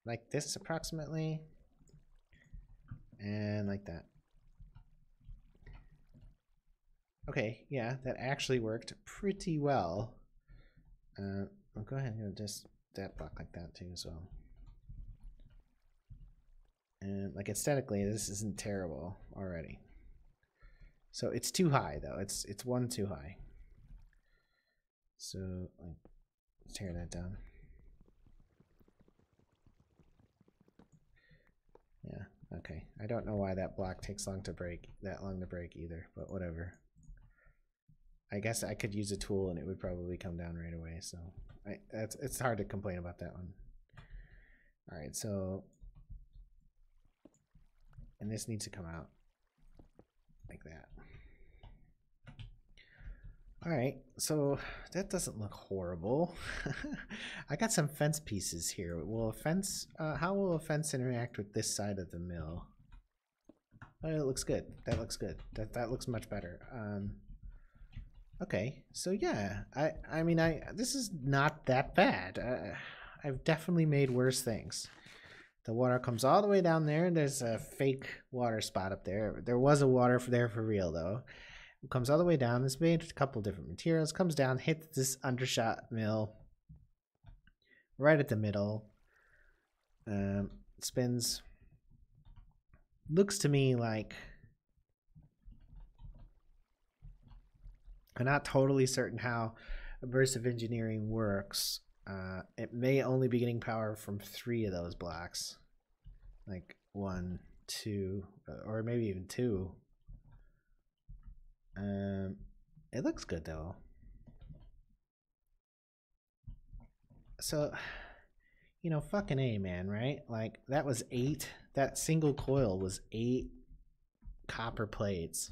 Like this approximately. And like that. Okay, yeah, that actually worked pretty well. I'll go ahead and just that block like that too as well. And like aesthetically, this isn't terrible already. So it's too high though. It's 1 too high. So let's tear that down. Yeah, okay. I don't know why that block takes that long to break either, but whatever. I guess I could use a tool and it would probably come down right away, so it's hard to complain about that one. All right, so, and this needs to come out like that. Alright, so that doesn't look horrible. I got some fence pieces here. Will a fence, how will a fence interact with this side of the mill? Oh, it looks good. That looks good. That looks much better. Okay, so yeah, I mean, this is not that bad. I've definitely made worse things. The water comes all the way down there. There's a fake water spot up there. There was a water there for real though. It comes all the way down. It's made with a couple different materials. Comes down, hits this undershot mill right at the middle. Spins. Looks to me like I'm not totally certain how abrasive engineering works. It may only be getting power from 3 of those blocks, like 1, 2, or maybe even 2. It looks good though. So, you know, fucking A, man, right? Like that was 8. That single coil was 8 copper plates,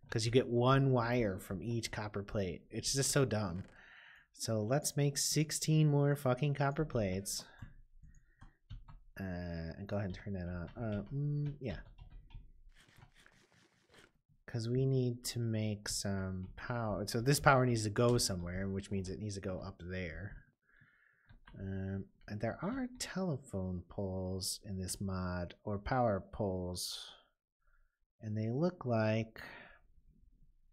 because you get 1 wire from each copper plate. It's just so dumb. So let's make 16 more fucking copper plates. And go ahead and turn that on. Yeah. Because we need to make some power. So this power needs to go somewhere, which means it needs to go up there. And there are telephone poles in this mod, or power poles. And they look like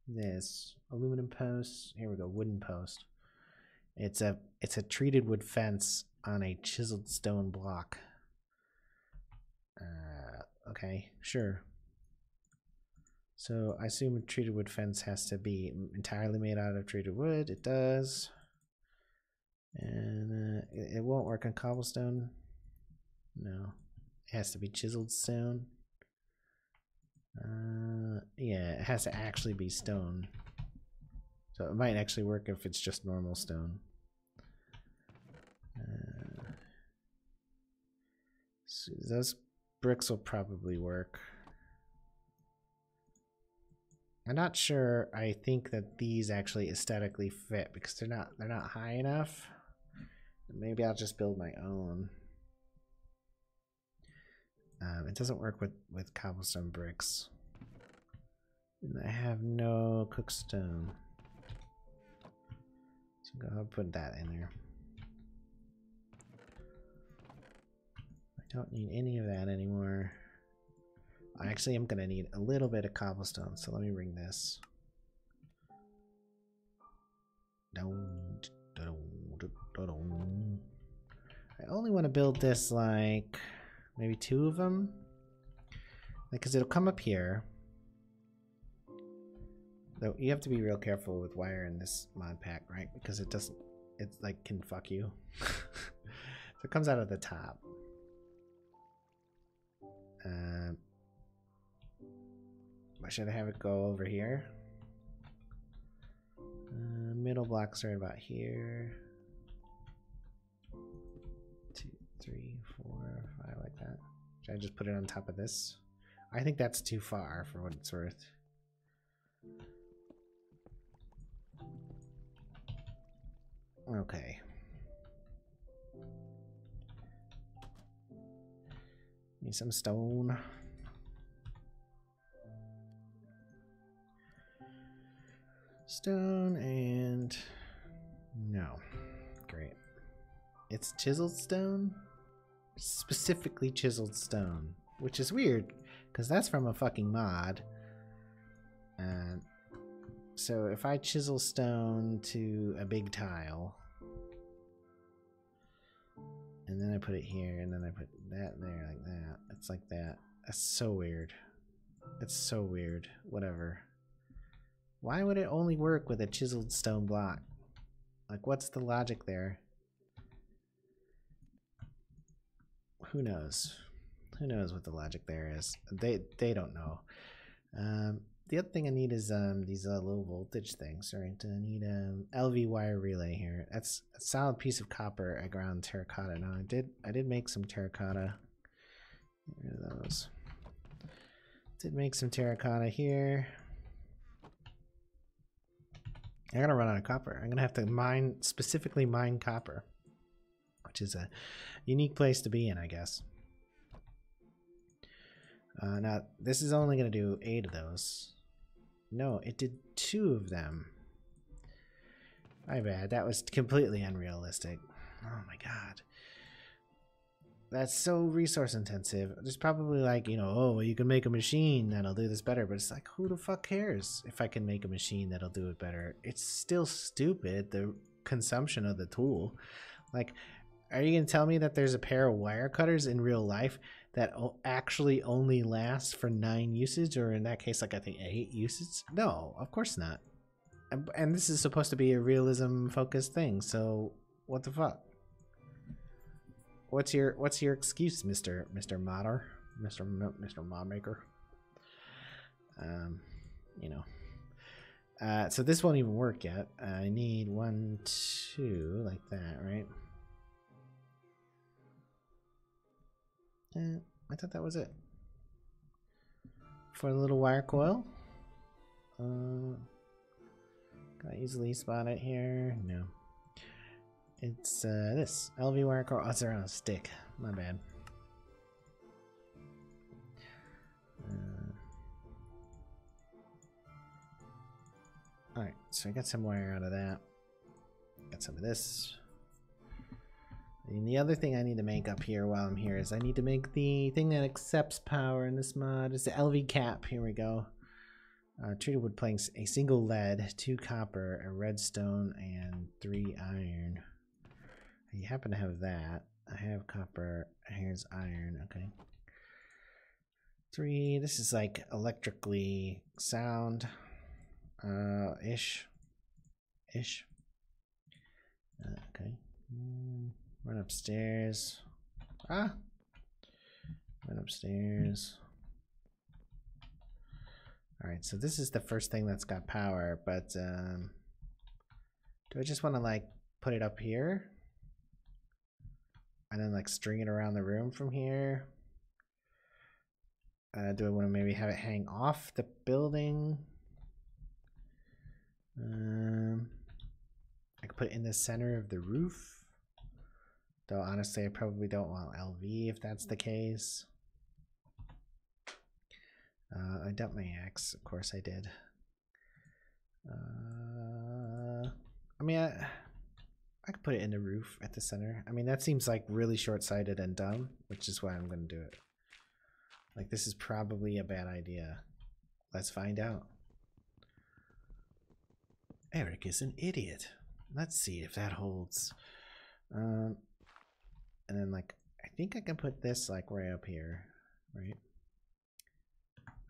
this. Aluminum posts. Here we go, wooden post. It's a treated wood fence on a chiseled stone block. Okay, sure. So I assume a treated wood fence has to be entirely made out of treated wood. It does. And it won't work on cobblestone. No, it has to be chiseled stone. Yeah, it has to actually be stone. So it might actually work if it's just normal stone. So those bricks will probably work. I'm not sure. I think that these actually aesthetically fit because they're not high enough. Maybe I'll just build my own. It doesn't work with cobblestone bricks. And I have no cookstone. So go ahead and put that in there. I don't need any of that anymore. I actually am going to need a little bit of cobblestone, so let me bring this. I only want to build this like maybe 2 of them, because it'll come up here. Though you have to be real careful with wire in this mod pack, right? Because it like can fuck you. So it comes out of the top. Should I have it go over here? Middle blocks are about here. 2, 3, 4, 5, like that. Should I just put it on top of this? I think that's too far for what it's worth. Okay. Need some stone. Stone and no. Great. It's chiseled stone? Specifically chiseled stone, which is weird because that's from a fucking mod. And so if I chisel stone to a big tile and then I put it here and then I put that there like that, it's like that. That's so weird. It's so weird. Whatever. Why would it only work with a chiseled stone block? Like, what's the logic there? Who knows? Who knows what the logic there is? They don't know. The other thing I need is these low voltage things. Right? I need LV wire relay here. That's a solid piece of copper. I ground terracotta. Now I did make some terracotta. Get rid of those. Did make some terracotta here. I'm gonna run out of copper. I'm gonna have to specifically mine copper, which is a unique place to be in, I guess. Now, this is only going to do 8 of those. No, it did 2 of them. My bad. That was completely unrealistic. Oh my god. That's so resource intensive. There's probably like, you know, oh, well, you can make a machine that'll do this better. But it's like, who the fuck cares if I can make a machine that'll do it better? It's still stupid, the consumption of the tool. Like, are you going to tell me that there's a pair of wire cutters in real life that actually only lasts for 9 usage, or in that case, like I think 8 usage? No, of course not. And this is supposed to be a realism-focused thing, so what the fuck? What's your excuse, Mr. Modder, Mr. Mod Maker? You know. So this won't even work yet. I need 1, 2, like that, right? I thought that was it. For the little wire coil. Can I easily spot it here? No. It's this LV wire coil. Oh, it's around a stick. My bad. Alright, so I got some wire out of that. Got some of this. And the other thing I need to make up here while I'm here is I need to make the thing that accepts power in this mod. It's the LV cap. Here we go. Treated wood planks, a single lead, 2 copper, a redstone, and 3 iron. You happen to have that. I have copper. Here's iron. Okay. 3. This is like electrically sound. Ish. Okay. Run upstairs. Run upstairs. Alright, so this is the first thing that's got power, but do I just want to like put it up here? And then like string it around the room from here? Do I want to maybe have it hang off the building? I could put it in the center of the roof. Though honestly, I probably don't want LV if that's the case. I dumped my axe. Of course I did. I mean, I could put it in the roof at the center. I mean, that seems like really short-sighted and dumb, which is why I'm going to do it. Like, this is probably a bad idea. Let's find out. Eric is an idiot. Let's see if that holds. And then like, I think I can put this like right up here, right?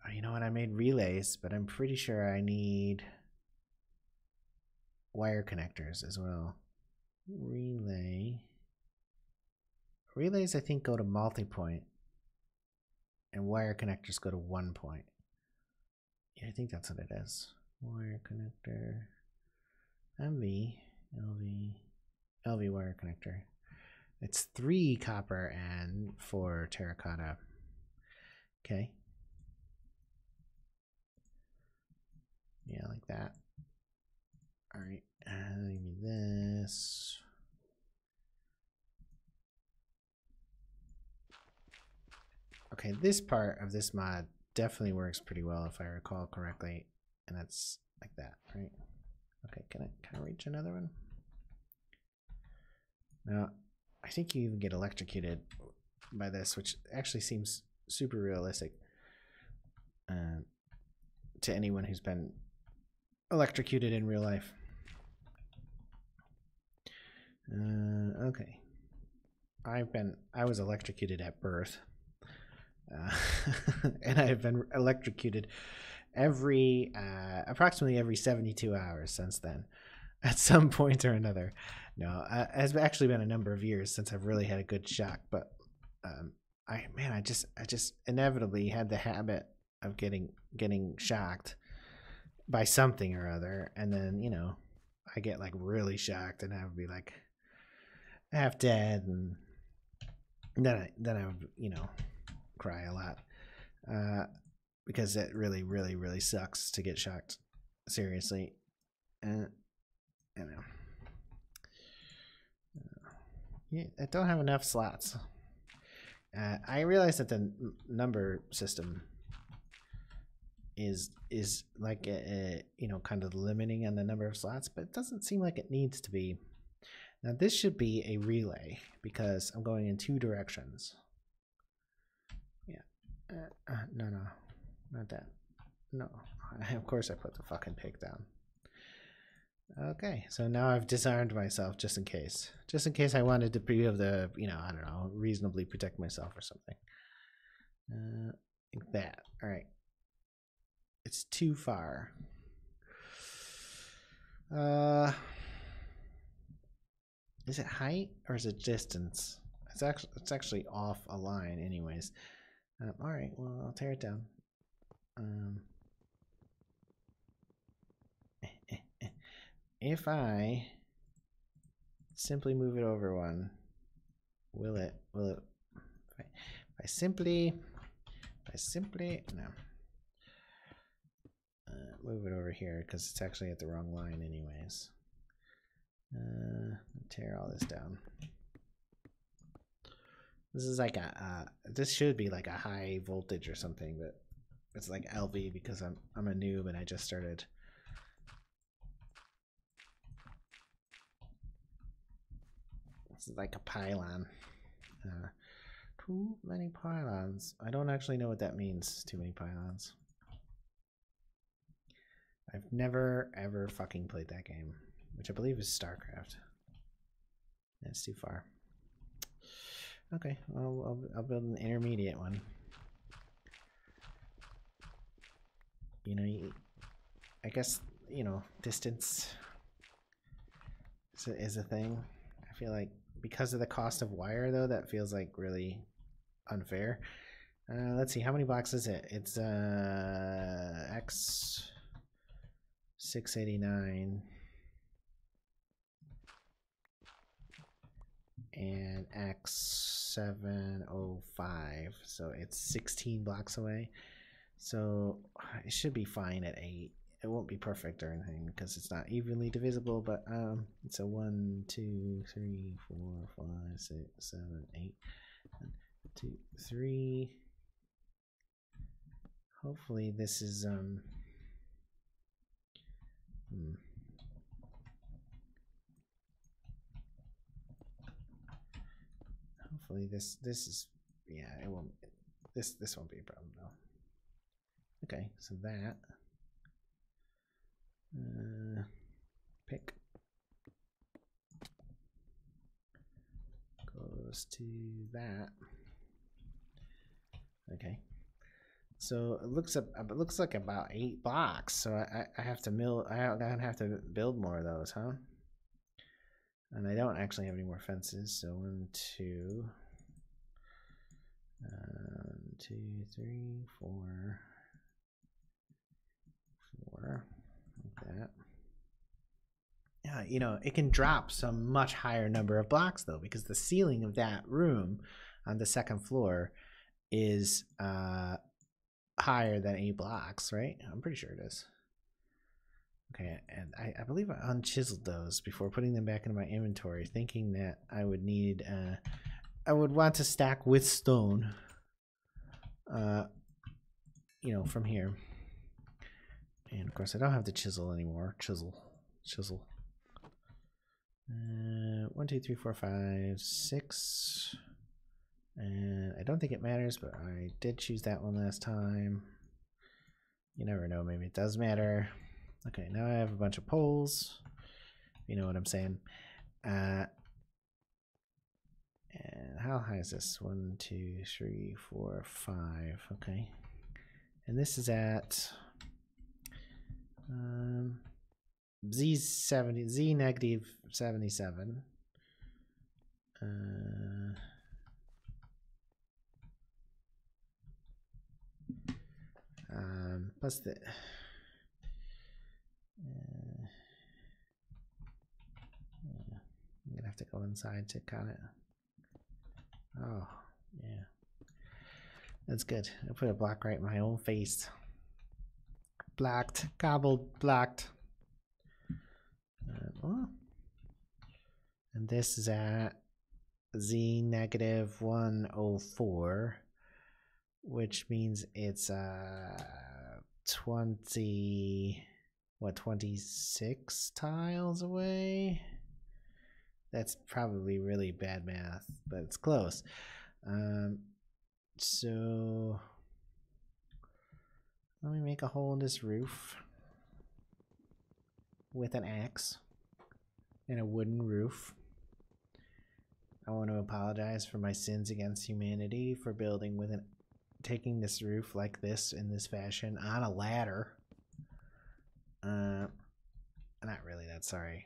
Oh, you know what? I made relays, but I'm pretty sure I need wire connectors as well. Relays I think go to multi-point, and wire connectors go to 1 point. Yeah, I think that's what it is. Wire connector, MV, LV wire connector. It's 3 copper and 4 terracotta. Okay. Yeah, like that. Alright, give me this. Okay, this part of this mod definitely works pretty well if I recall correctly. And that's like that, right? Okay, can I reach another one? Now, I think you even get electrocuted by this, which actually seems super realistic to anyone who's been electrocuted in real life. Okay. I was electrocuted at birth. And I've been electrocuted approximately every 72 hours since then, at some point or another. No, it's actually been a number of years since I've really had a good shock, but I just inevitably had the habit of getting shocked by something or other, and then, you know, I get like really shocked and I would be like half dead, and then I would, you know, cry a lot because it really sucks to get shocked seriously. I know. Yeah, I don't have enough slots. I realize that the number system is like you know, kind of limiting on the number of slots, but it doesn't seem like it needs to be. Now this should be a relay because I'm going in 2 directions. Yeah. No, not that. No. Of course I put the fucking pig down. Okay, so now I've disarmed myself just in case. Just in case I wanted to be able to, you know, I don't know, reasonably protect myself or something. Like that. All right. It's too far. Is it height or is it distance? It's actually off a line anyways. All right, well, I'll tear it down. If I simply move it over 1, will it if I simply no, move it over here because it's actually at the wrong line anyways. Tear all this down. This is like this should be like a high voltage or something, but it's like LV because I'm a noob and I just started. This is like a pylon. Too many pylons. I don't actually know what that means, too many pylons. I've never ever fucking played that game, which I believe is StarCraft. That's too far. Okay, well, I'll build an intermediate one. You know, I guess, you know, distance is a thing. I feel like because of the cost of wire, though, that feels like really unfair. Let's see, how many blocks is it? It's X 689 and X 705, so it's 16 blocks away. So it should be fine at 8. It won't be perfect or anything because it's not evenly divisible, but it's a 1, 2, 3, 4, 5, 6, 7, 8, 1, 2, 3. Hopefully this is hopefully this is, yeah, it won't, this won't be a problem though. Okay, so that pick goes to that. Okay, so it looks like about 8 blocks. So I have to I have to build more of those, huh? And I don't actually have any more fences. So 1, 2, 2, 3, 4, 4, like that. Yeah, you know, it can drop some much higher number of blocks though, because the ceiling of that room on the 2nd floor is higher than 8 blocks, right? I'm pretty sure it is. Okay, and I believe I unchiseled those before putting them back into my inventory, thinking that I would need I would want to stack with stone, you know, from here. And of course I don't have the chisel anymore. Chisel. 1, 2, 3, 4, 5, 6. And I don't think it matters, but I did choose that one last time. You never know, maybe it does matter. Okay, now I have a bunch of poles. You know what I'm saying. And how high is this? 1, 2, 3, 4, 5. Okay. And this is at Z70, Z negative 77. Plus the I'm gonna have to go inside to count it. Oh, yeah. That's good. I put a block right in my own face. Blacked, cobbled, blacked. Oh. And this is at Z negative 104, which means it's 26 tiles away? That's probably really bad math, but it's close. So let me make a hole in this roof with an axe and a wooden roof. I want to apologize for my sins against humanity for building with taking this roof like this in this fashion on a ladder. Not really that sorry.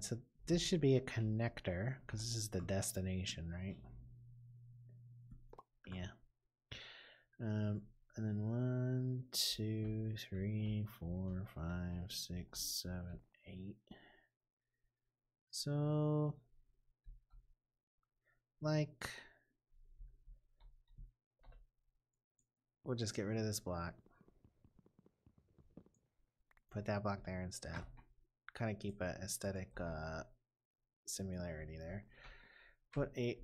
So this should be a connector because this is the destination, right? Yeah. And then 1, 2, 3, 4, 5, 6, 7, 8. So, like, we'll just get rid of this block. Put that block there instead. Kind of keep an aesthetic similarity there. Put a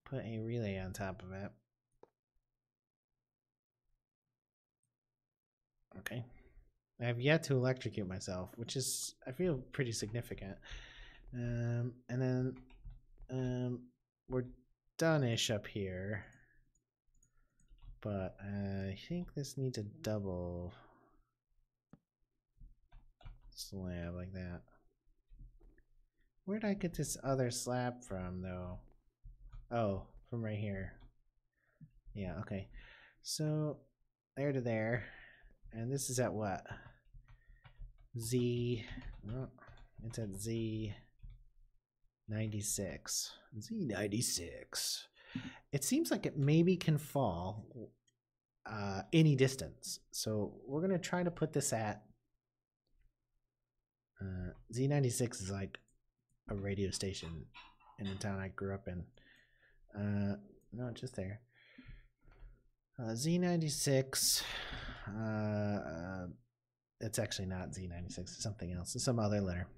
put a relay on top of it. Okay. I have yet to electrocute myself, which is, I feel, pretty significant. And then we're done-ish up here. But I think this needs a double slab like that. Where'd I get this other slab from, though? Oh, from right here. Yeah, okay. So, there to there. And this is at what? Z... Oh, it's at Z96. Z96. It seems like it maybe can fall any distance. So we're going to try to put this at... Z96 is like a radio station in the town I grew up in. No, just there. Z96. It's actually not Z96. It's something else. It's some other letter.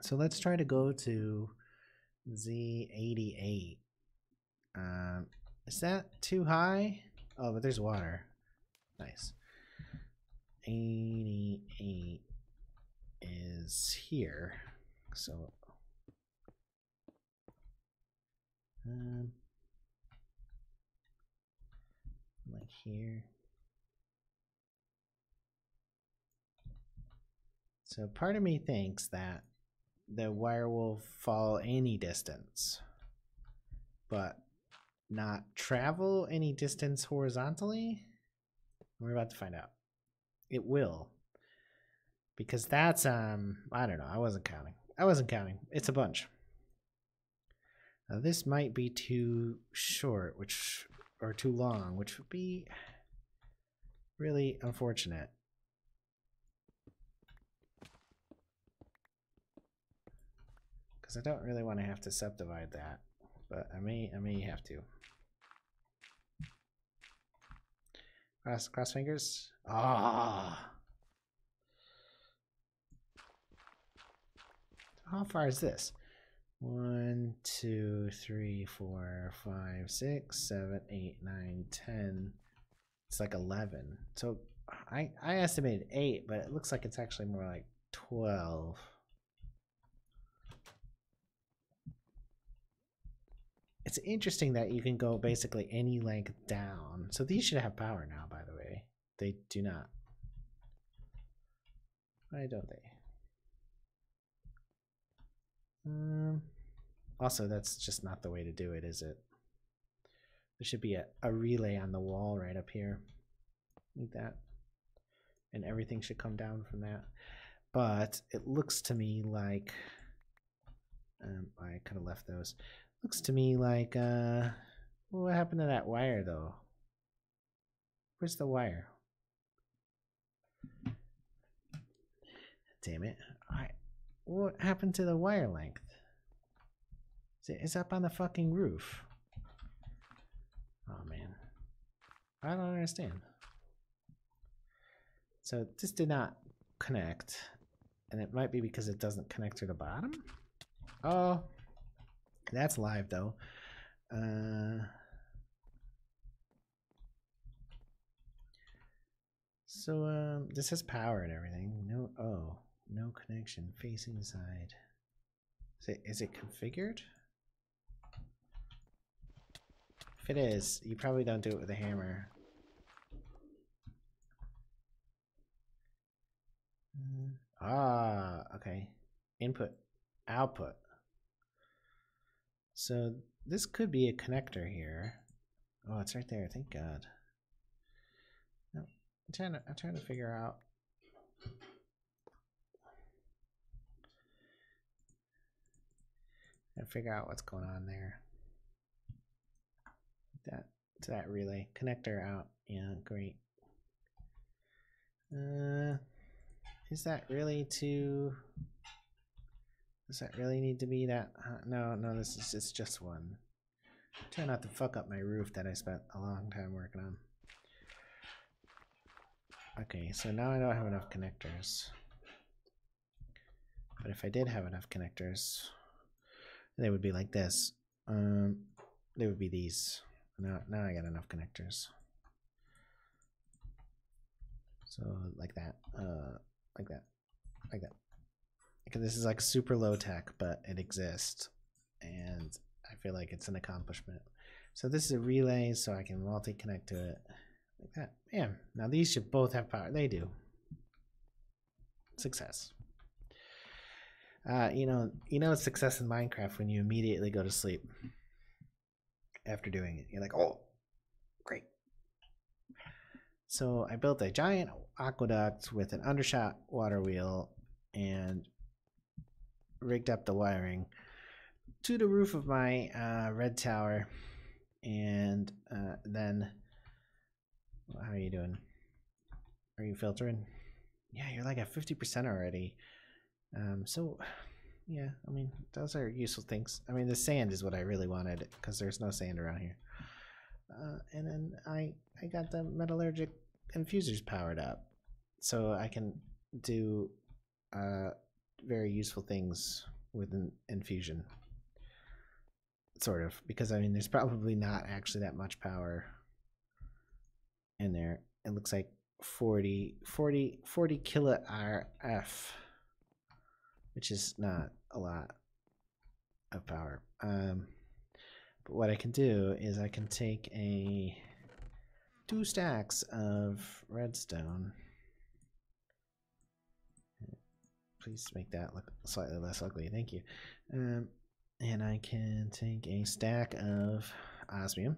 So let's try to go to Z88. Is that too high? Oh, but there's water. Nice. 88 is here. So like here. So part of me thinks that the wire will fall any distance, but not travel any distance horizontally. We're about to find out. It will, because that's I don't know. I wasn't counting. It's a bunch. Now this might be too short, or too long, which would be really unfortunate. Because I don't really want to have to subdivide that, but I may have to. Cross fingers. Ah. How far is this? 1, 2, 3, 4, 5, 6, 7, 8, 9, 10. It's like 11. So I estimated 8, but it looks like it's actually more like 12. It's interesting that you can go basically any length down. So these should have power now, by the way. They do not. Why don't they? Also, that's just not the way to do it, is it? There should be a relay on the wall right up here. Like that. And everything should come down from that. But it looks to me like... I could have left those. Looks to me like... what happened to that wire, though? Where's the wire? Damn it. What happened to the wire length? It's up on the fucking roof. Oh, man. I don't understand. So this did not connect, and it might be because it doesn't connect to the bottom. Oh, that's live though. So this has power and everything. No connection. Facing side. Is it configured? If it is, you probably don't do it with a hammer. Okay. Input, output. So this could be a connector here. Oh, it's right there. Thank God. No, I'm trying to figure out. And figure out what's going on there. That to that relay connector out. Yeah, great. Is that really to? Does that really need to be that? No, this is just one. Try not to fuck up my roof that I spent a long time working on. Okay, so now I don't have enough connectors. But if I did have enough connectors, they would be like this. They would be these. Now I got enough connectors. So like that, like that, like that. Because this is like super low tech, but it exists, and I feel like it's an accomplishment. So this is a relay, so I can multi-connect to it like that. Yeah. Now these should both have power. They do. Success. You know it's success in Minecraft when you immediately go to sleep after doing it. You're like, oh, great. So I built a giant aqueduct with an undershot water wheel and rigged up the wiring to the roof of my red tower. And then, how are you doing? Are you filtering? Yeah, you're like at 50% already. So, yeah, I mean, those are useful things. I mean, the sand is what I really wanted because there's no sand around here. And then I got the metallurgic infusers powered up, so I can do very useful things with an infusion. Sort of, because I mean, there's probably not actually that much power in there. It looks like 40 kilo RF, which is not a lot of power. But what I can do is I can take 2 stacks of redstone. Please make that look slightly less ugly. Thank you. And I can take a stack of osmium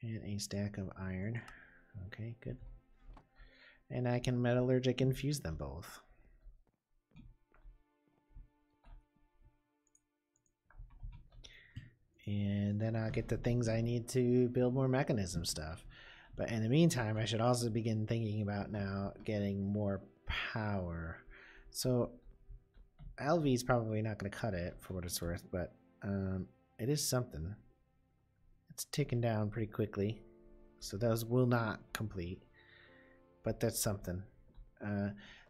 and a stack of iron. Okay, good. And I can metallurgic infuse them both. And then I'll get the things I need to build more mechanism stuff. But in the meantime, I should also begin thinking about now getting more power. So LV is probably not going to cut it for what it's worth, but it is something. It's ticking down pretty quickly, so those will not complete, but that's something.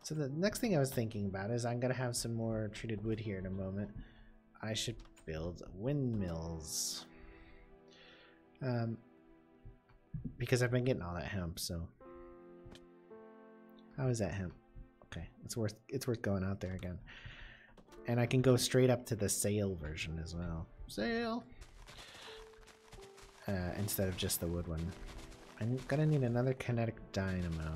So the next thing I was thinking about is I'm going to have some more treated wood here in a moment. I should build windmills, because I've been getting all that hemp. So how is that hemp? Okay, it's worth going out there again. And I can go straight up to the sail version as well. Sail! Instead of just the wood one. I'm gonna need another kinetic dynamo.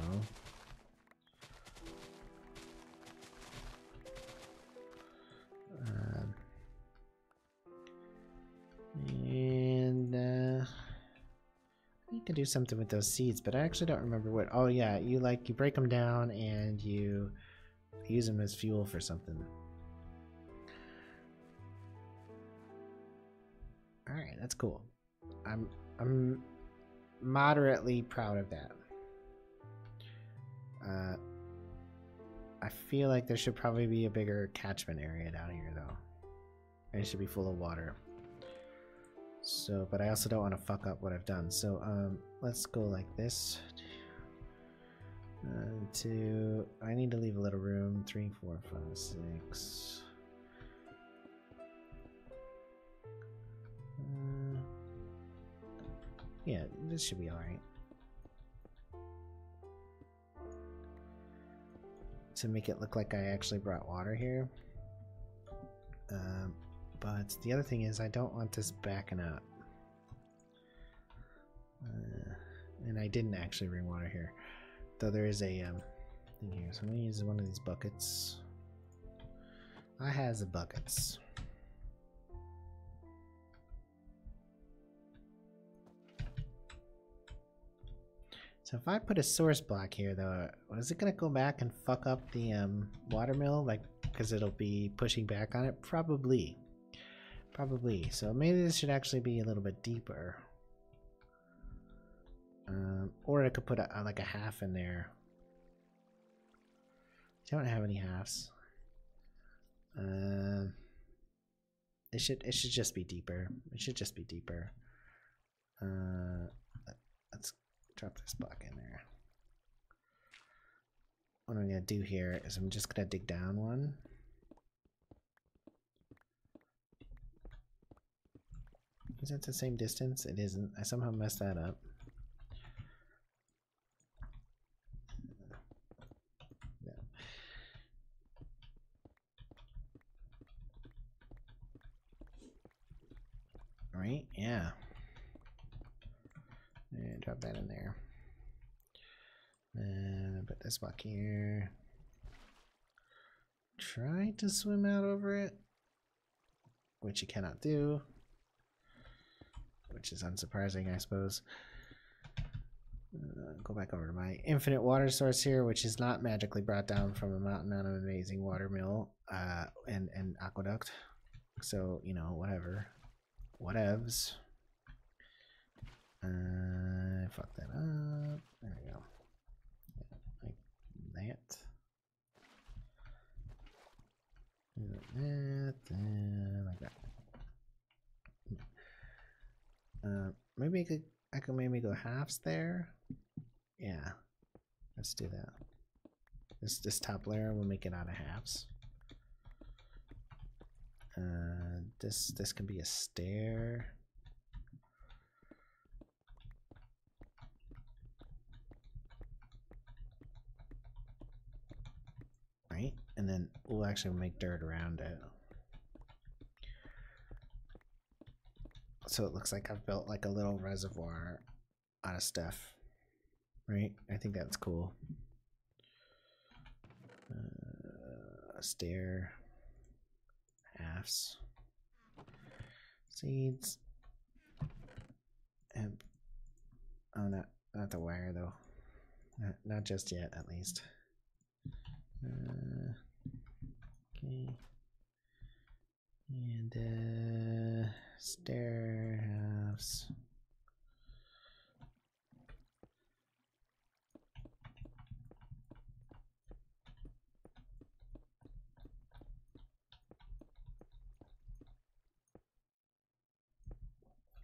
You can do something with those seeds, but I actually don't remember what. Oh yeah, you break them down and you use them as fuel for something. All right, that's cool. I'm moderately proud of that. I feel like there should probably be a bigger catchment area down here though. And it should be full of water. So, but I also don't want to fuck up what I've done. So, let's go like this. I need to leave a little room. 3, 4, 5, 6. Yeah, this should be alright. To make it look like I actually brought water here. But the other thing is I don't want this backing up. And I didn't actually bring water here. Though there is a thing here. So I'm going to use one of these buckets. I has the buckets. So if I put a source block here, though, is it going to go back and fuck up the water mill? Like, because it'll be pushing back on it? Probably. Probably. So maybe this should actually be a little bit deeper. Or I could put like a half in there. I don't have any halves. It should just be deeper. It should just be deeper. Let's drop this block in there. What I'm gonna do here is I'm just gonna dig down one. Is that the same distance? It isn't. I somehow messed that up. Yeah. Right? Yeah. And drop that in there. And put this block here. Try to swim out over it, which you cannot do. Which is unsurprising, I suppose. Go back over to my infinite water source here, which is not magically brought down from a mountain on an amazing water mill and aqueduct. So, you know, whatever. Whatevs. Fuck that up. There we go. Like that. Like that. Like that. Maybe I could maybe go halves there. Yeah, let's do that. This top layer will make it out of halves. This can be a stair. Right, and then we'll actually make dirt around it. So it looks like I've built like a little reservoir out of stuff, right? I think that's cool. A stair, halves, seeds, and oh, not the wire though. Not just yet, at least. Okay, and stair halves.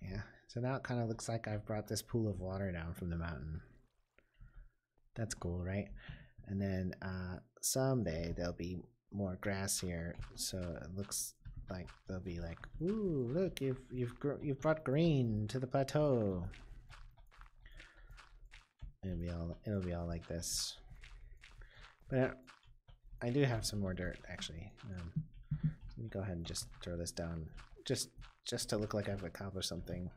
Yeah, so now it kind of looks like I've brought this pool of water down from the mountain. That's cool, right? And then someday there'll be more grass here, so it looks like they'll be like, "Ooh, look! You've brought green to the plateau." It'll be all like this. But I do have some more dirt actually. Let me go ahead and just throw this down, just to look like I've accomplished something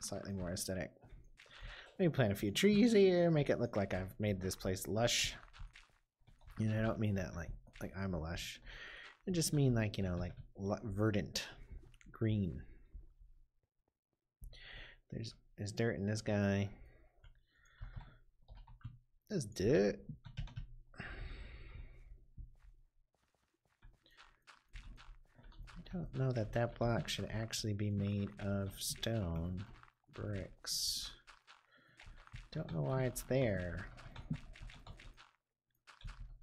slightly more aesthetic. Maybe plant a few trees here, make it look like I've made this place lush. You know, I don't mean that like I'm a lush. I just mean like, you know, like verdant, green. There's dirt in this guy. There's dirt. I don't know that block should actually be made of stone bricks. Don't know why it's there.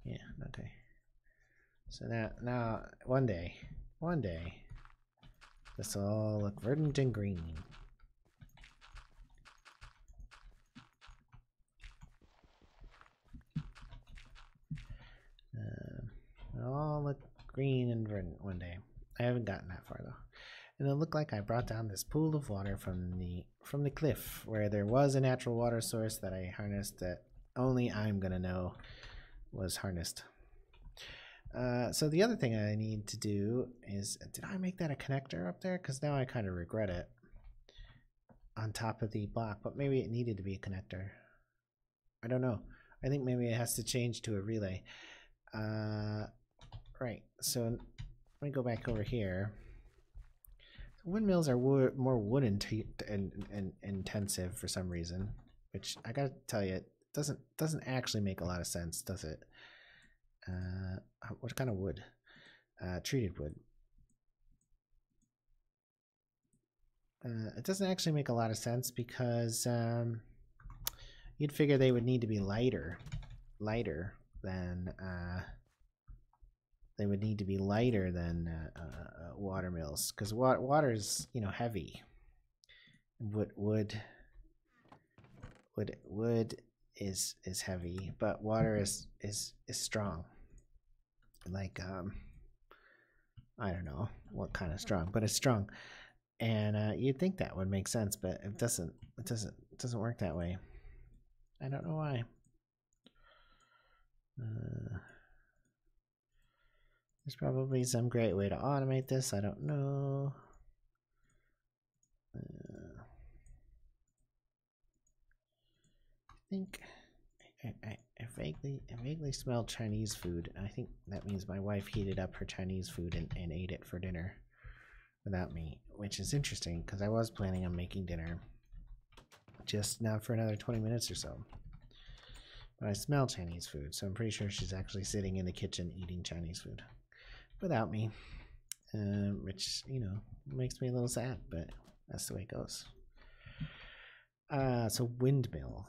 Yeah, okay. So now one day, this will all look verdant and green. green and verdant one day. I haven't gotten that far though. And it looked like I brought down this pool of water from the cliff where there was a natural water source that I harnessed that only I'm gonna know was harnessed. So the other thing I need to do is, did I make that a connector up there? Because now I kind of regret it. On top of the block, but maybe it needed to be a connector. I don't know. I think maybe it has to change to a relay. Right, so let me go back over here. Windmills are more wood intensive for some reason, which I gotta tell you, it doesn't actually make a lot of sense, does it? What kind of wood? Treated wood. It doesn't actually make a lot of sense because you'd figure they would need to be lighter than water mills, because water is, you know, heavy. Wood is heavy, but water is strong. Like I don't know what kind of strong, but it's strong. And you'd think that would make sense, but it doesn't work that way. I don't know why. There's probably some great way to automate this. I don't know. I think I vaguely smell Chinese food. I think that means my wife heated up her Chinese food and ate it for dinner without me, which is interesting because I was planning on making dinner just now for another 20 minutes or so. But I smell Chinese food, so I'm pretty sure she's actually sitting in the kitchen eating Chinese food without me, which, you know, makes me a little sad, but that's the way it goes. So windmill.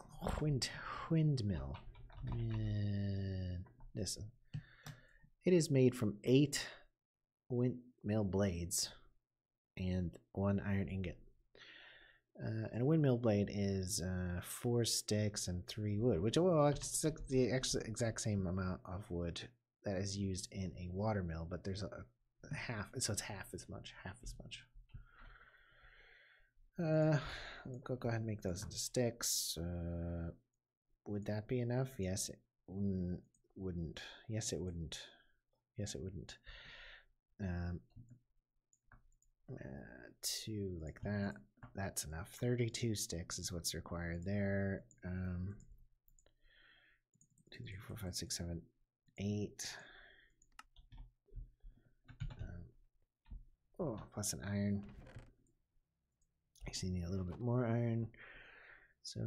Listen, it is made from 8 windmill blades and 1 iron ingot. And a windmill blade is 4 sticks and 3 wood, which, well, it's the exact same amount of wood that is used in a water mill, but there's a half, so it's half as much. Go ahead and make those into sticks. Would that be enough? Yes, it wouldn't. Yes, it wouldn't. 2 like that. That's enough. 32 sticks is what's required there. 2, 3, 4, 5, 6, 7, 8. Plus an iron. I see need a little bit more iron. So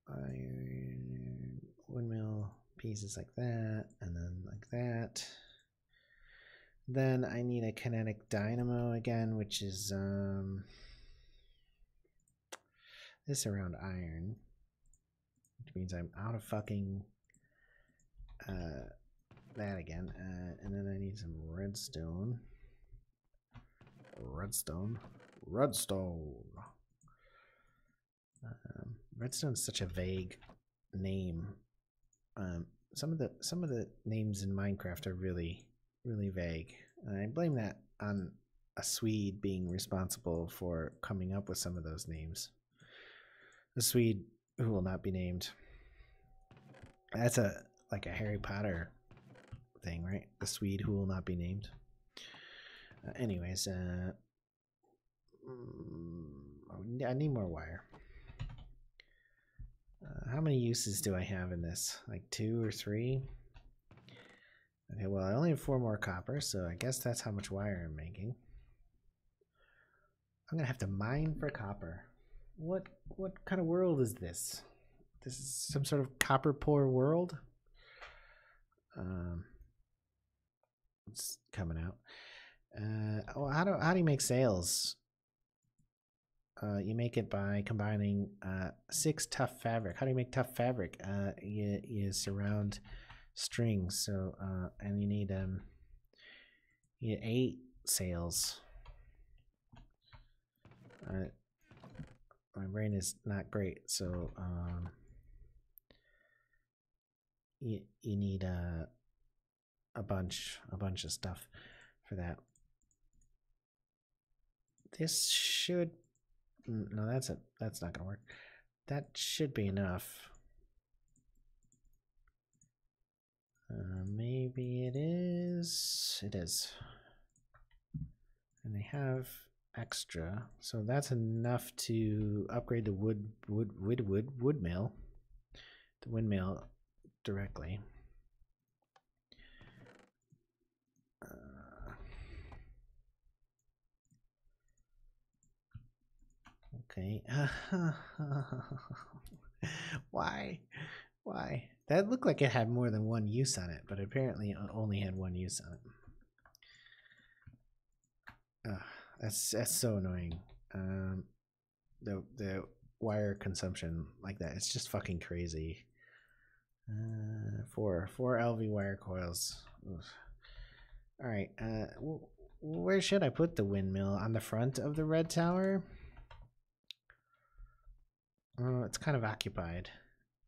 iron, windmill pieces like that, and then like that. Then I need a kinetic dynamo again, which is this around iron, which means I'm out of fucking that again. And then I need some redstone. Redstone. Redstone is such a vague name. Some of the names in Minecraft are really vague. I blame that on a Swede being responsible for coming up with some of those names. The Swede who will not be named. That's like a Harry Potter thing, right? The Swede who will not be named. Anyways, I need more wire. How many uses do I have in this? Like 2 or 3? Okay, well, I only have 4 more copper, so I guess that's how much wire I'm making. I'm gonna have to mine for copper. What kind of world is this? This is some sort of copper poor world. It's coming out. Well, how do you make sails? You make it by combining 6 tough fabric. How do you make tough fabric? You surround strings. So and you need 8 sails. My brain is not great, so you need a bunch of stuff for that. This should, no, that's not gonna work. That should be enough. Maybe it is. It is. And they have extra, so that's enough to upgrade the wood mill, the windmill directly. Okay. Why? That looked like it had more than one use on it, but apparently it only had one use on it. That's so annoying. The wire consumption like that, it's just fucking crazy. 4 LV wire coils. All right. Where should I put the windmill? On the front of the red tower? Oh, it's kind of occupied.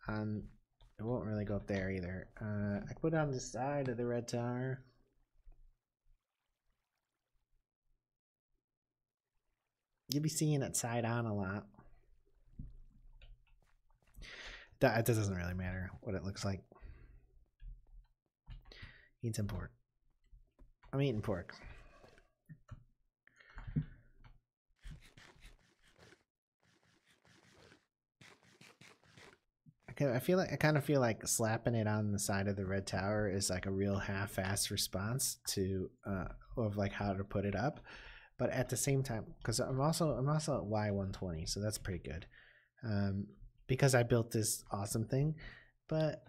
It won't really go up there either. I put it on the side of the red tower. You'll be seeing it side on a lot. That doesn't really matter what it looks like. Eat some pork. I'm eating pork. I kind of feel like slapping it on the side of the red tower is like a real half-assed response to of like how to put it up, but at the same time, because I'm also at Y120, so that's pretty good, because I built this awesome thing. But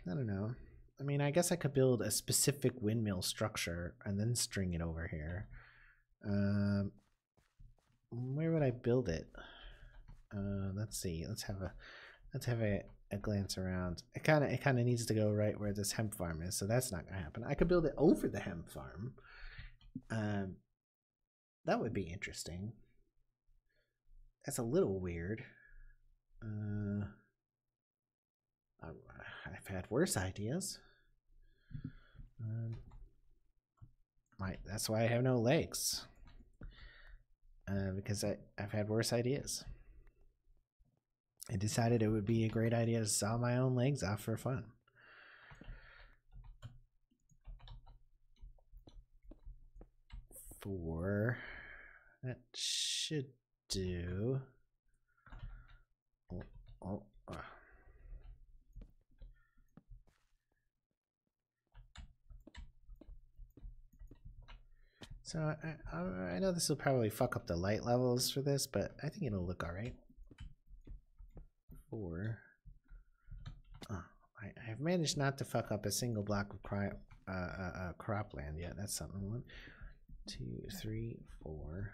I don't know. I mean, I guess I could build a specific windmill structure and then string it over here. Where would I build it? Let's see. Let's have a glance around. It kind of needs to go right where this hemp farm is, so that's not gonna happen. I could build it over the hemp farm. That would be interesting. That's a little weird. I've had worse ideas. That's why I have no legs. Because I've had worse ideas. I decided it would be a great idea to saw my own legs off for fun. That should do. So I know this will probably fuck up the light levels for this, but I think it'll look all right. 4. I've managed not to fuck up a single block of cropland yet. That's something. 1, 2, 3, 4.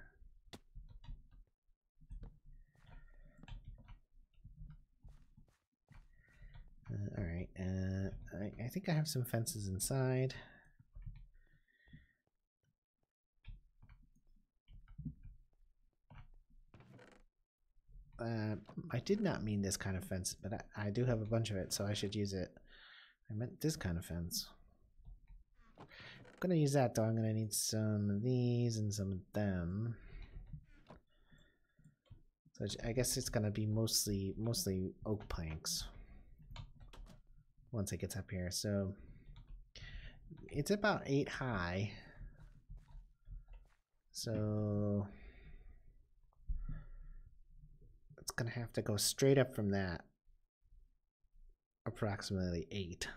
All right. I think I have some fences inside. I did not mean this kind of fence, but I do have a bunch of it, so I should use it. I meant this kind of fence. I'm gonna use that though. I'm gonna need some of these and some of them. So I guess it's gonna be mostly oak planks once it gets up here. So it's about 8 high. So it's gonna have to go straight up from that, approximately 8.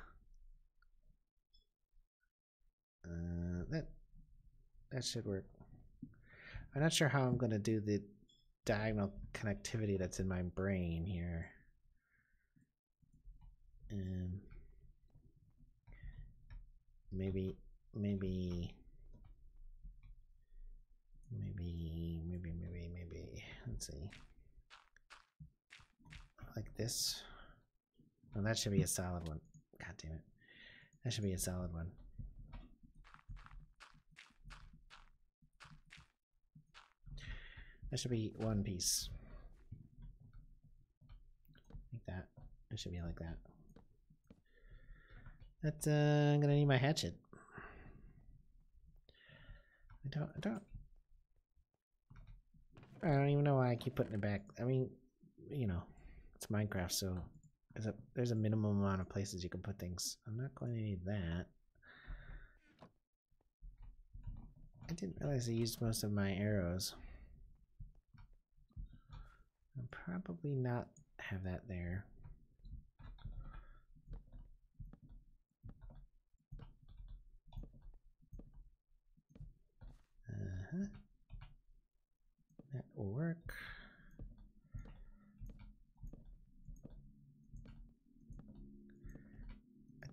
That should work. I'm not sure how I'm gonna do the diagonal connectivity that's in my brain here. Maybe. Let's see. Like this. Oh, that should be a solid one. God damn it. That should be a solid one. That should be one piece. Like that. It should be like that. I'm gonna need my hatchet. I don't even know why I keep putting it back. I mean, you know, it's Minecraft, so there's a minimum amount of places you can put things. I'm not going to need that. I didn't realize I used most of my arrows. I'll probably not have that there. That will work.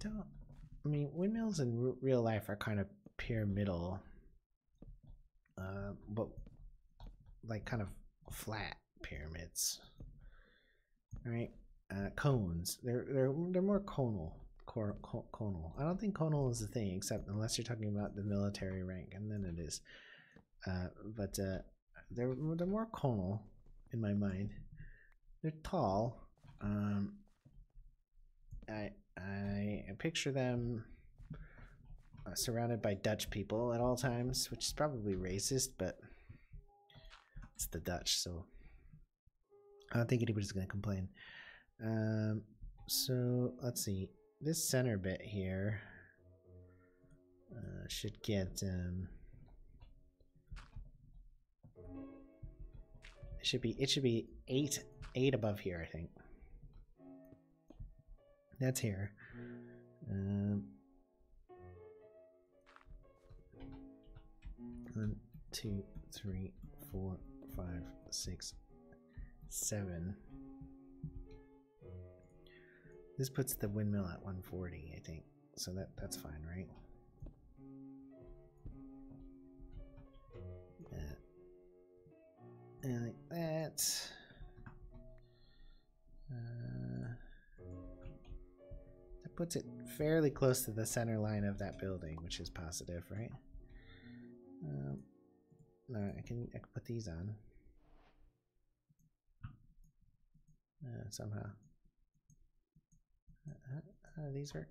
I mean, windmills in real life are kind of pyramidal, but like kind of flat pyramids, right? Cones. They're more conal. Conal. I don't think conal is a thing, except unless you're talking about the military rank, and then it is. But they're more conal in my mind. They're tall. I picture them surrounded by Dutch people at all times, which is probably racist, but it's the Dutch, so I don't think anybody's gonna complain. So let's see. This center bit here should get it should be eight above here, I think. That's here. 1, 2, 3, 4, 5, 6, 7. This puts the windmill at 140, I think. So that's fine, right? And like that. That puts it fairly close to the center line of that building, which is positive, right? No, I can put these on somehow. How do these work?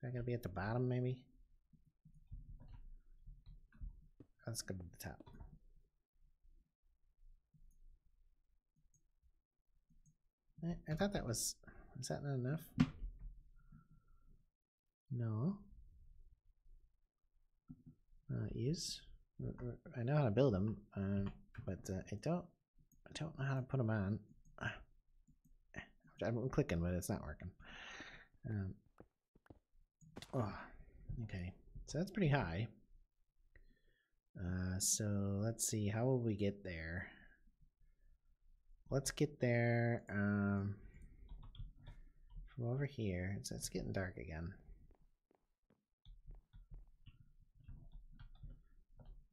They're gonna be at the bottom, maybe. Let's go to the top. I thought that was. Is that not enough? No. Use. I know how to build them, but I don't know how to put them on. I'm clicking, but it's not working. Oh, okay. So that's pretty high. So let's see. How will we get there? Let's get there from over here. It's getting dark again.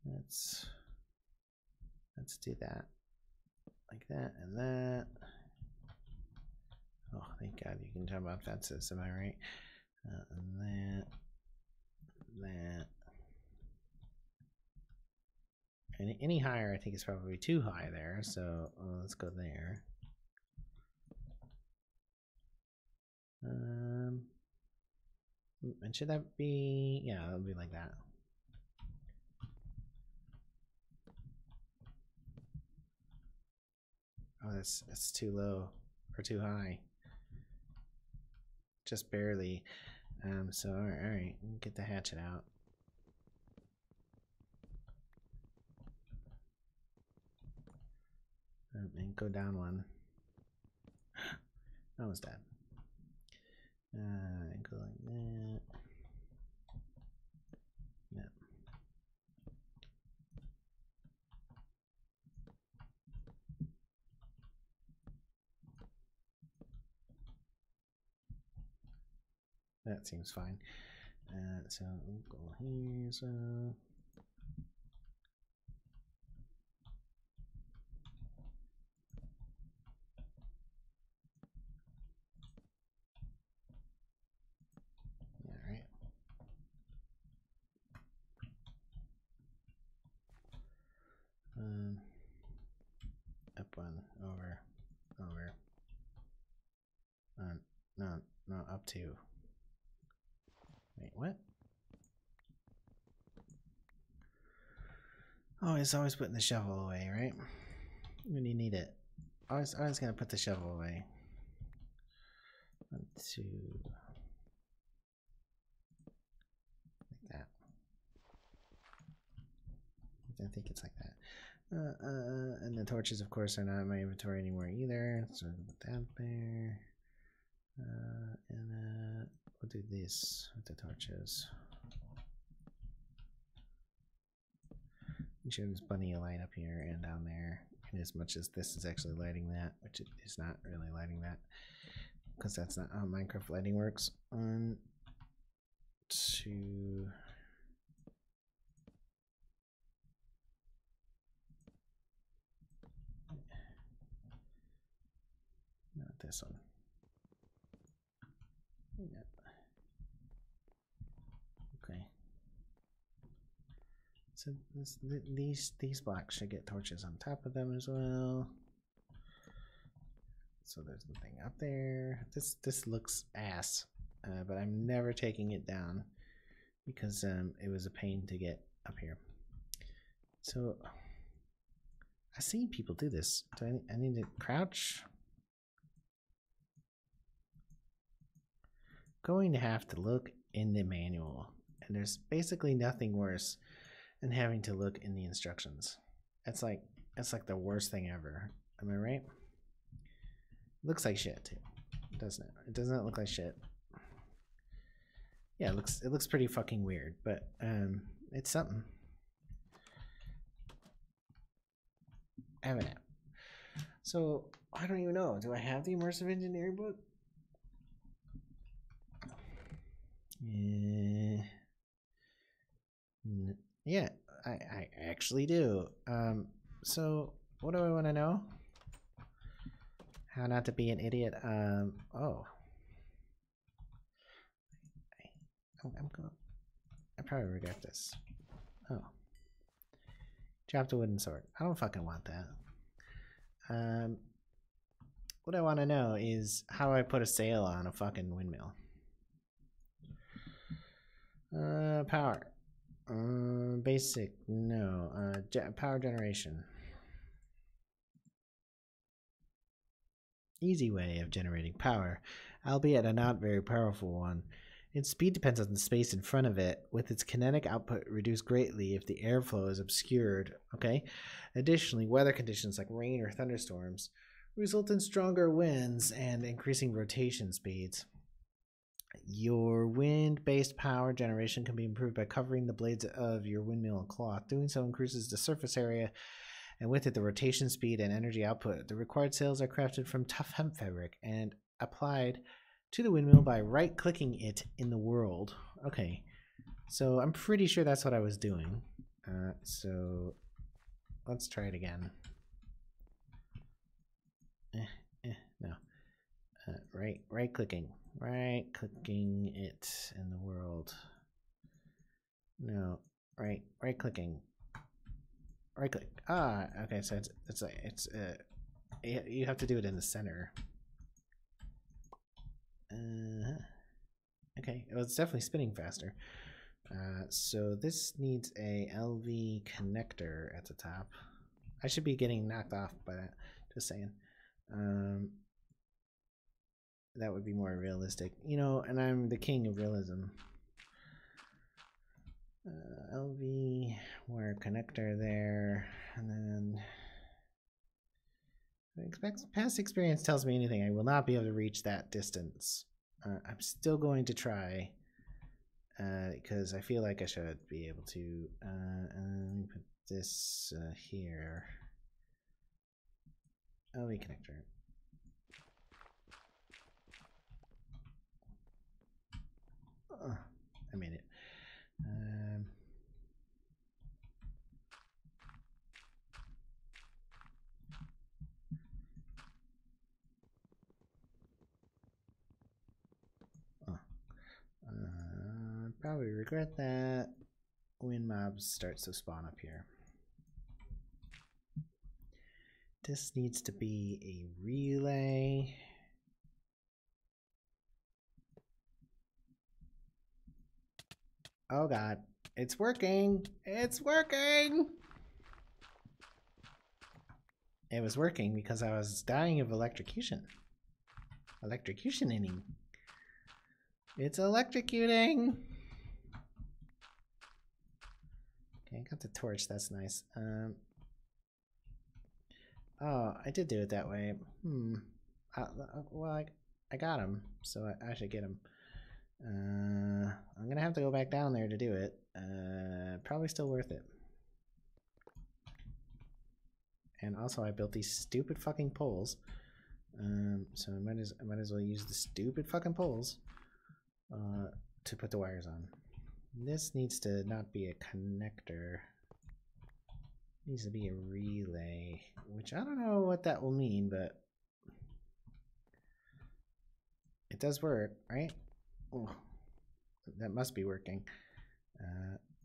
Let's do that. Like that and that. Oh, thank God you can jump on fences, am I right? And that. And any higher, I think, is probably too high there, so let's go there. And should that be, yeah, it'll be like that. Oh, that's too low or too high. Just barely. So all right, get the hatchet out. And go down one. Almost dead. Go like that. Yeah. That seems fine. So we'll go here. So. Up one, over. No, up two. Wait, what? Always putting the shovel away, right? When you need it. Always gonna put the shovel away. 1, 2. Like that. I think it's like that. And the torches, of course, are not in my inventory anymore either. So I'll put that there. And we'll do this with the torches. Make sure this bunny will light up here and down there. And as much as this is actually lighting that, which it is not really lighting that, because that's not how Minecraft lighting works. 1, 2. Not this one. Yeah. Okay. So these blocks should get torches on top of them as well. So there's the thing up there. This looks ass, but I'm never taking it down because it was a pain to get up here. So I've seen people do this. Do I need to crouch? Going to have to look in the manual, and there's basically nothing worse than having to look in the instructions. That's like the worst thing ever. Am I right? Looks like shit too, doesn't it? It does not look like shit. Yeah, it looks pretty fucking weird, but it's something. I have an app. So I don't even know. Do I have the immersive engineering book? Yeah, I actually do. So what do I want to know? How not to be an idiot. Oh. I probably regret this. Oh. Dropped a wooden sword. I don't fucking want that. What I want to know is how I put a sail on a fucking windmill. Power. Basic. No. Power generation. Easy way of generating power, albeit a not very powerful one. Its speed depends on the space in front of it, with its kinetic output reduced greatly if the airflow is obscured. Okay. Additionally, weather conditions like rain or thunderstorms result in stronger winds and increasing rotation speeds. Your wind-based power generation can be improved by covering the blades of your windmill in cloth. Doing so increases the surface area, and with it the rotation speed and energy output. The required sails are crafted from tough hemp fabric and applied to the windmill by right-clicking it in the world. Okay, so I'm pretty sure that's what I was doing. So let's try it again. No. Right-clicking it in the world. No, right-clicking. Right click. Ah, okay. So you have to do it in the center. Okay. Well, it's definitely spinning faster. So this needs a LV connector at the top. I should be getting knocked off by that. Just saying. That would be more realistic, you know. And I'm the king of realism. LV wire connector there, and then past experience tells me anything. I will not be able to reach that distance. I'm still going to try because I feel like I should be able to. Let me put this here. LV connector. I made it. Probably regret that when mobs starts to spawn up here. This needs to be a relay. Oh god, it's working! It's working! It was working because I was dying of electrocution. Electrocutioning. It's electrocuting! Okay, I got the torch, that's nice. Oh, I did do it that way. Well, I got him, so I should get him. I'm gonna have to go back down there to do it. Probably still worth it. And also, I built these stupid fucking poles. So I might as well use the stupid fucking poles to put the wires on. This needs to not be a connector. It needs to be a relay, which I don't know what that will mean, but it does work, right? Oh, that must be working.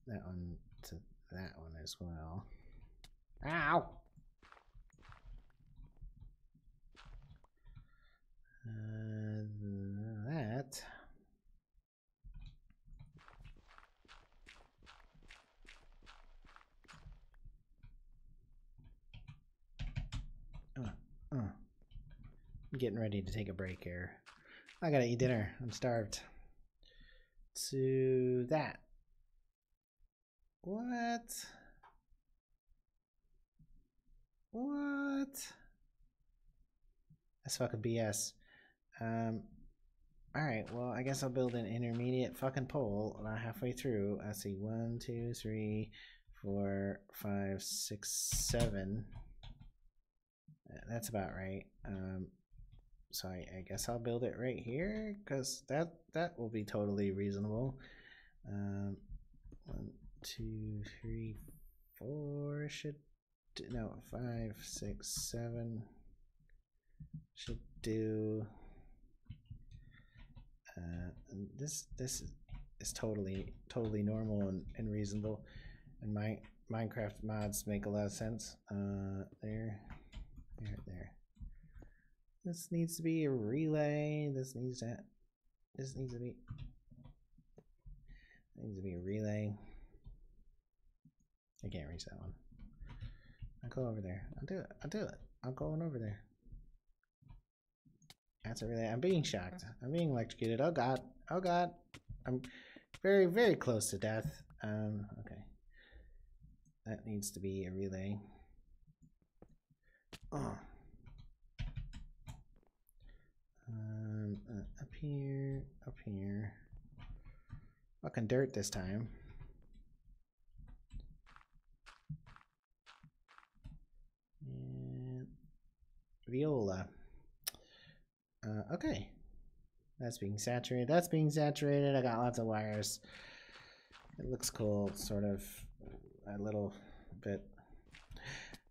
That one to that one as well. Ow! That. I'm getting ready to take a break here. I gotta eat dinner. I'm starved. To that. What? What? That's fucking BS. Alright, well, I guess I'll build an intermediate fucking pole about halfway through. I see 1, 2, 3, 4, 5, 6, 7. That's about right. So I guess I'll build it right here, because that will be totally reasonable. 1, 2, 3, 4 should do, no, 5, 6, 7 should do. This is totally normal and reasonable, and my Minecraft mods make a lot of sense. There. This needs to be a relay. This needs to be a relay. I can't reach that one. I'll go over there. I'll do it. I'm going over there. That's a relay. I'm being shocked. I'm being electrocuted. Oh god. Oh god. I'm very close to death. Okay. That needs to be a relay. Oh. Up here. Fucking dirt this time. And viola. Okay. That's being saturated. That's being saturated. I got lots of wires. It looks cool, sort of a little bit.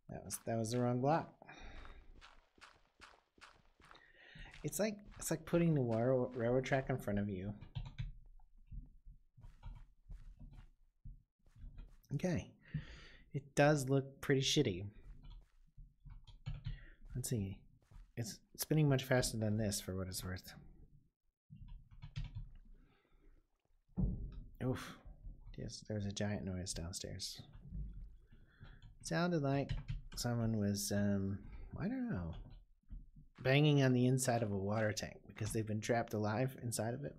That was the wrong block. It's like putting the railroad track in front of you. Okay. It does look pretty shitty. Let's see. It's spinning much faster than this, for what it's worth. Oof. Yes, there was a giant noise downstairs. It sounded like someone was, I don't know, banging on the inside of a water tank because they've been trapped alive inside of it.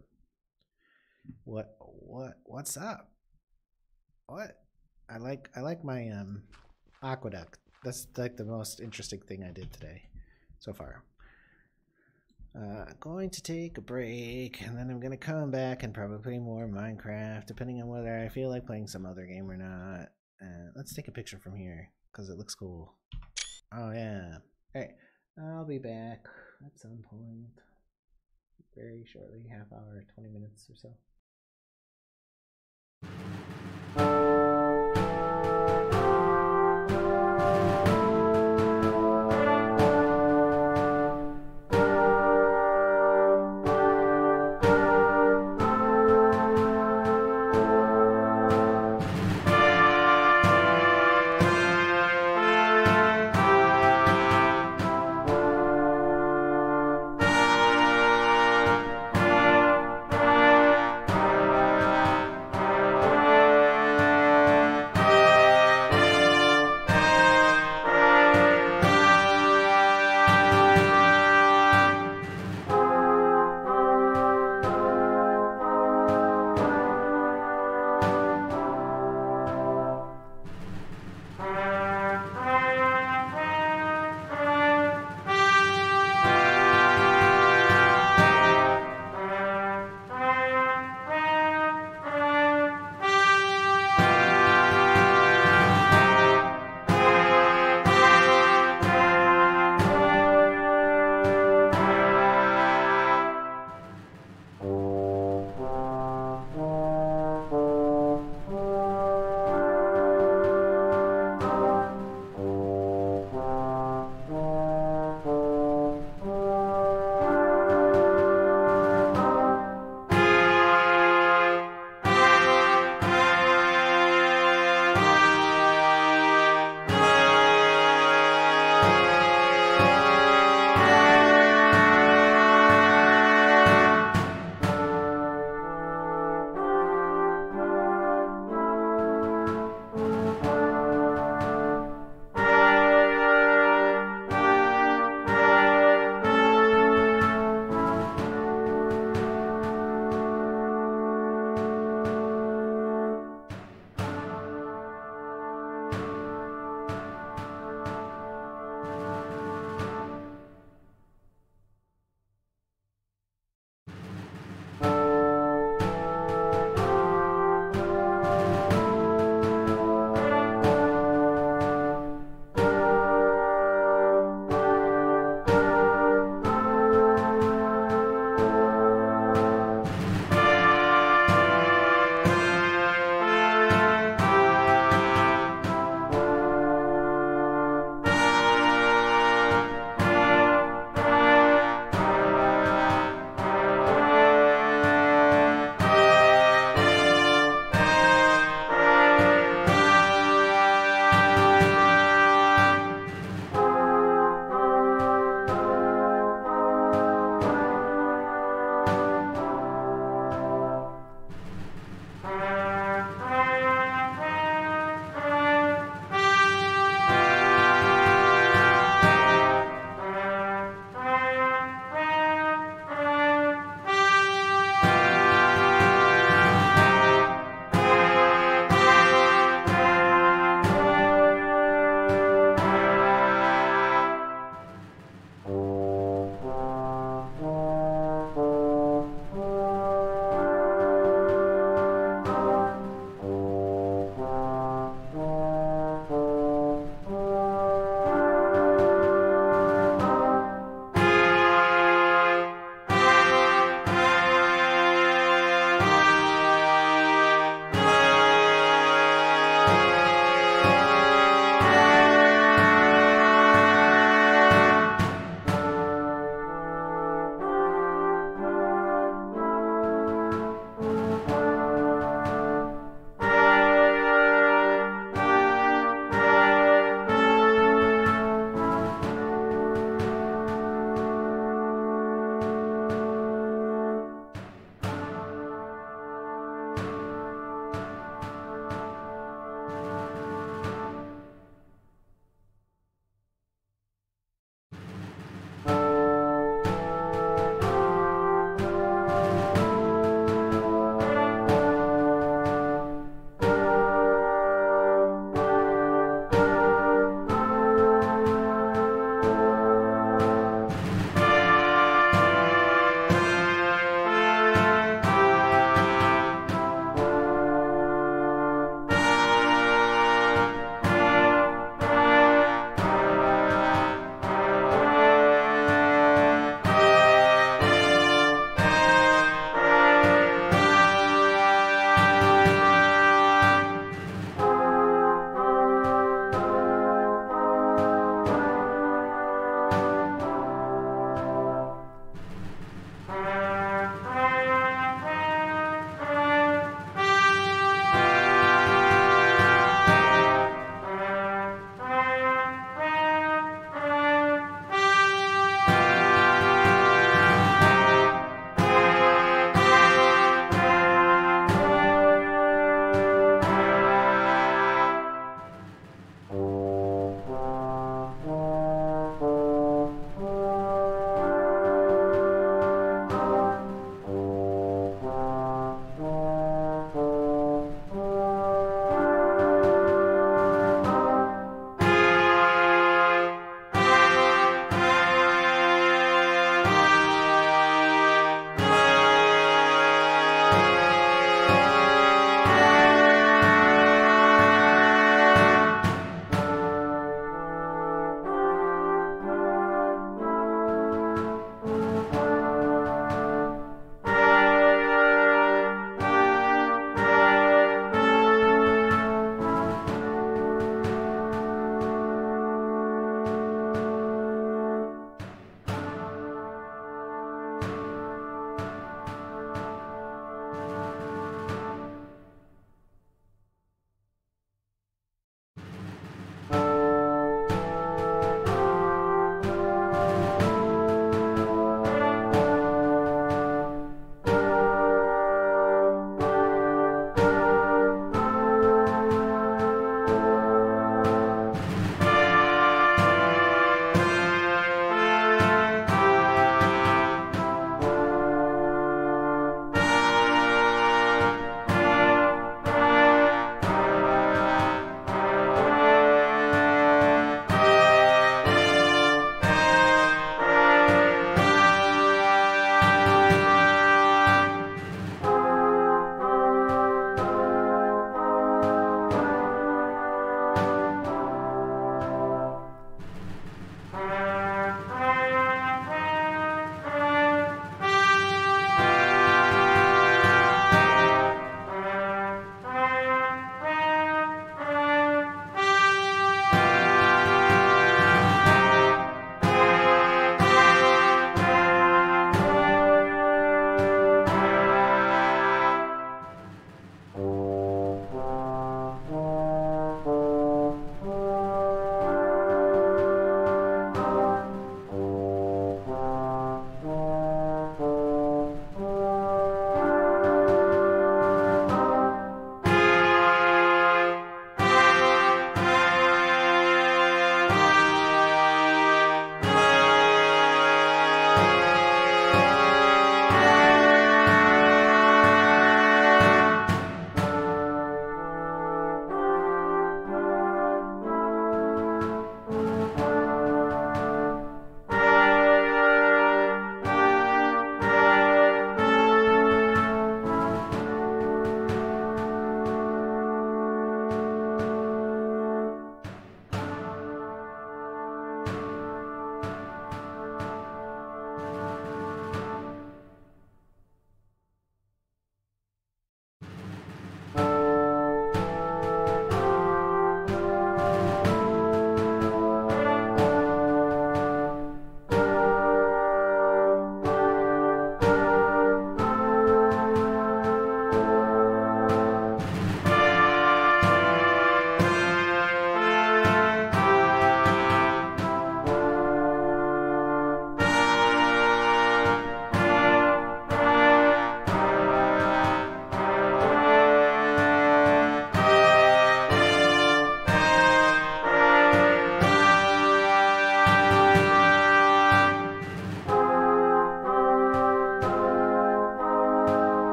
What's up? What? I like my aqueduct. That's like the most interesting thing I did today so far. Going to take a break, and then I'm gonna come back and probably play more Minecraft, depending on whether I feel like playing some other game or not. Let's take a picture from here because it looks cool. Oh yeah. Alright, I'll be back at some point very shortly, half hour, 20 minutes or so.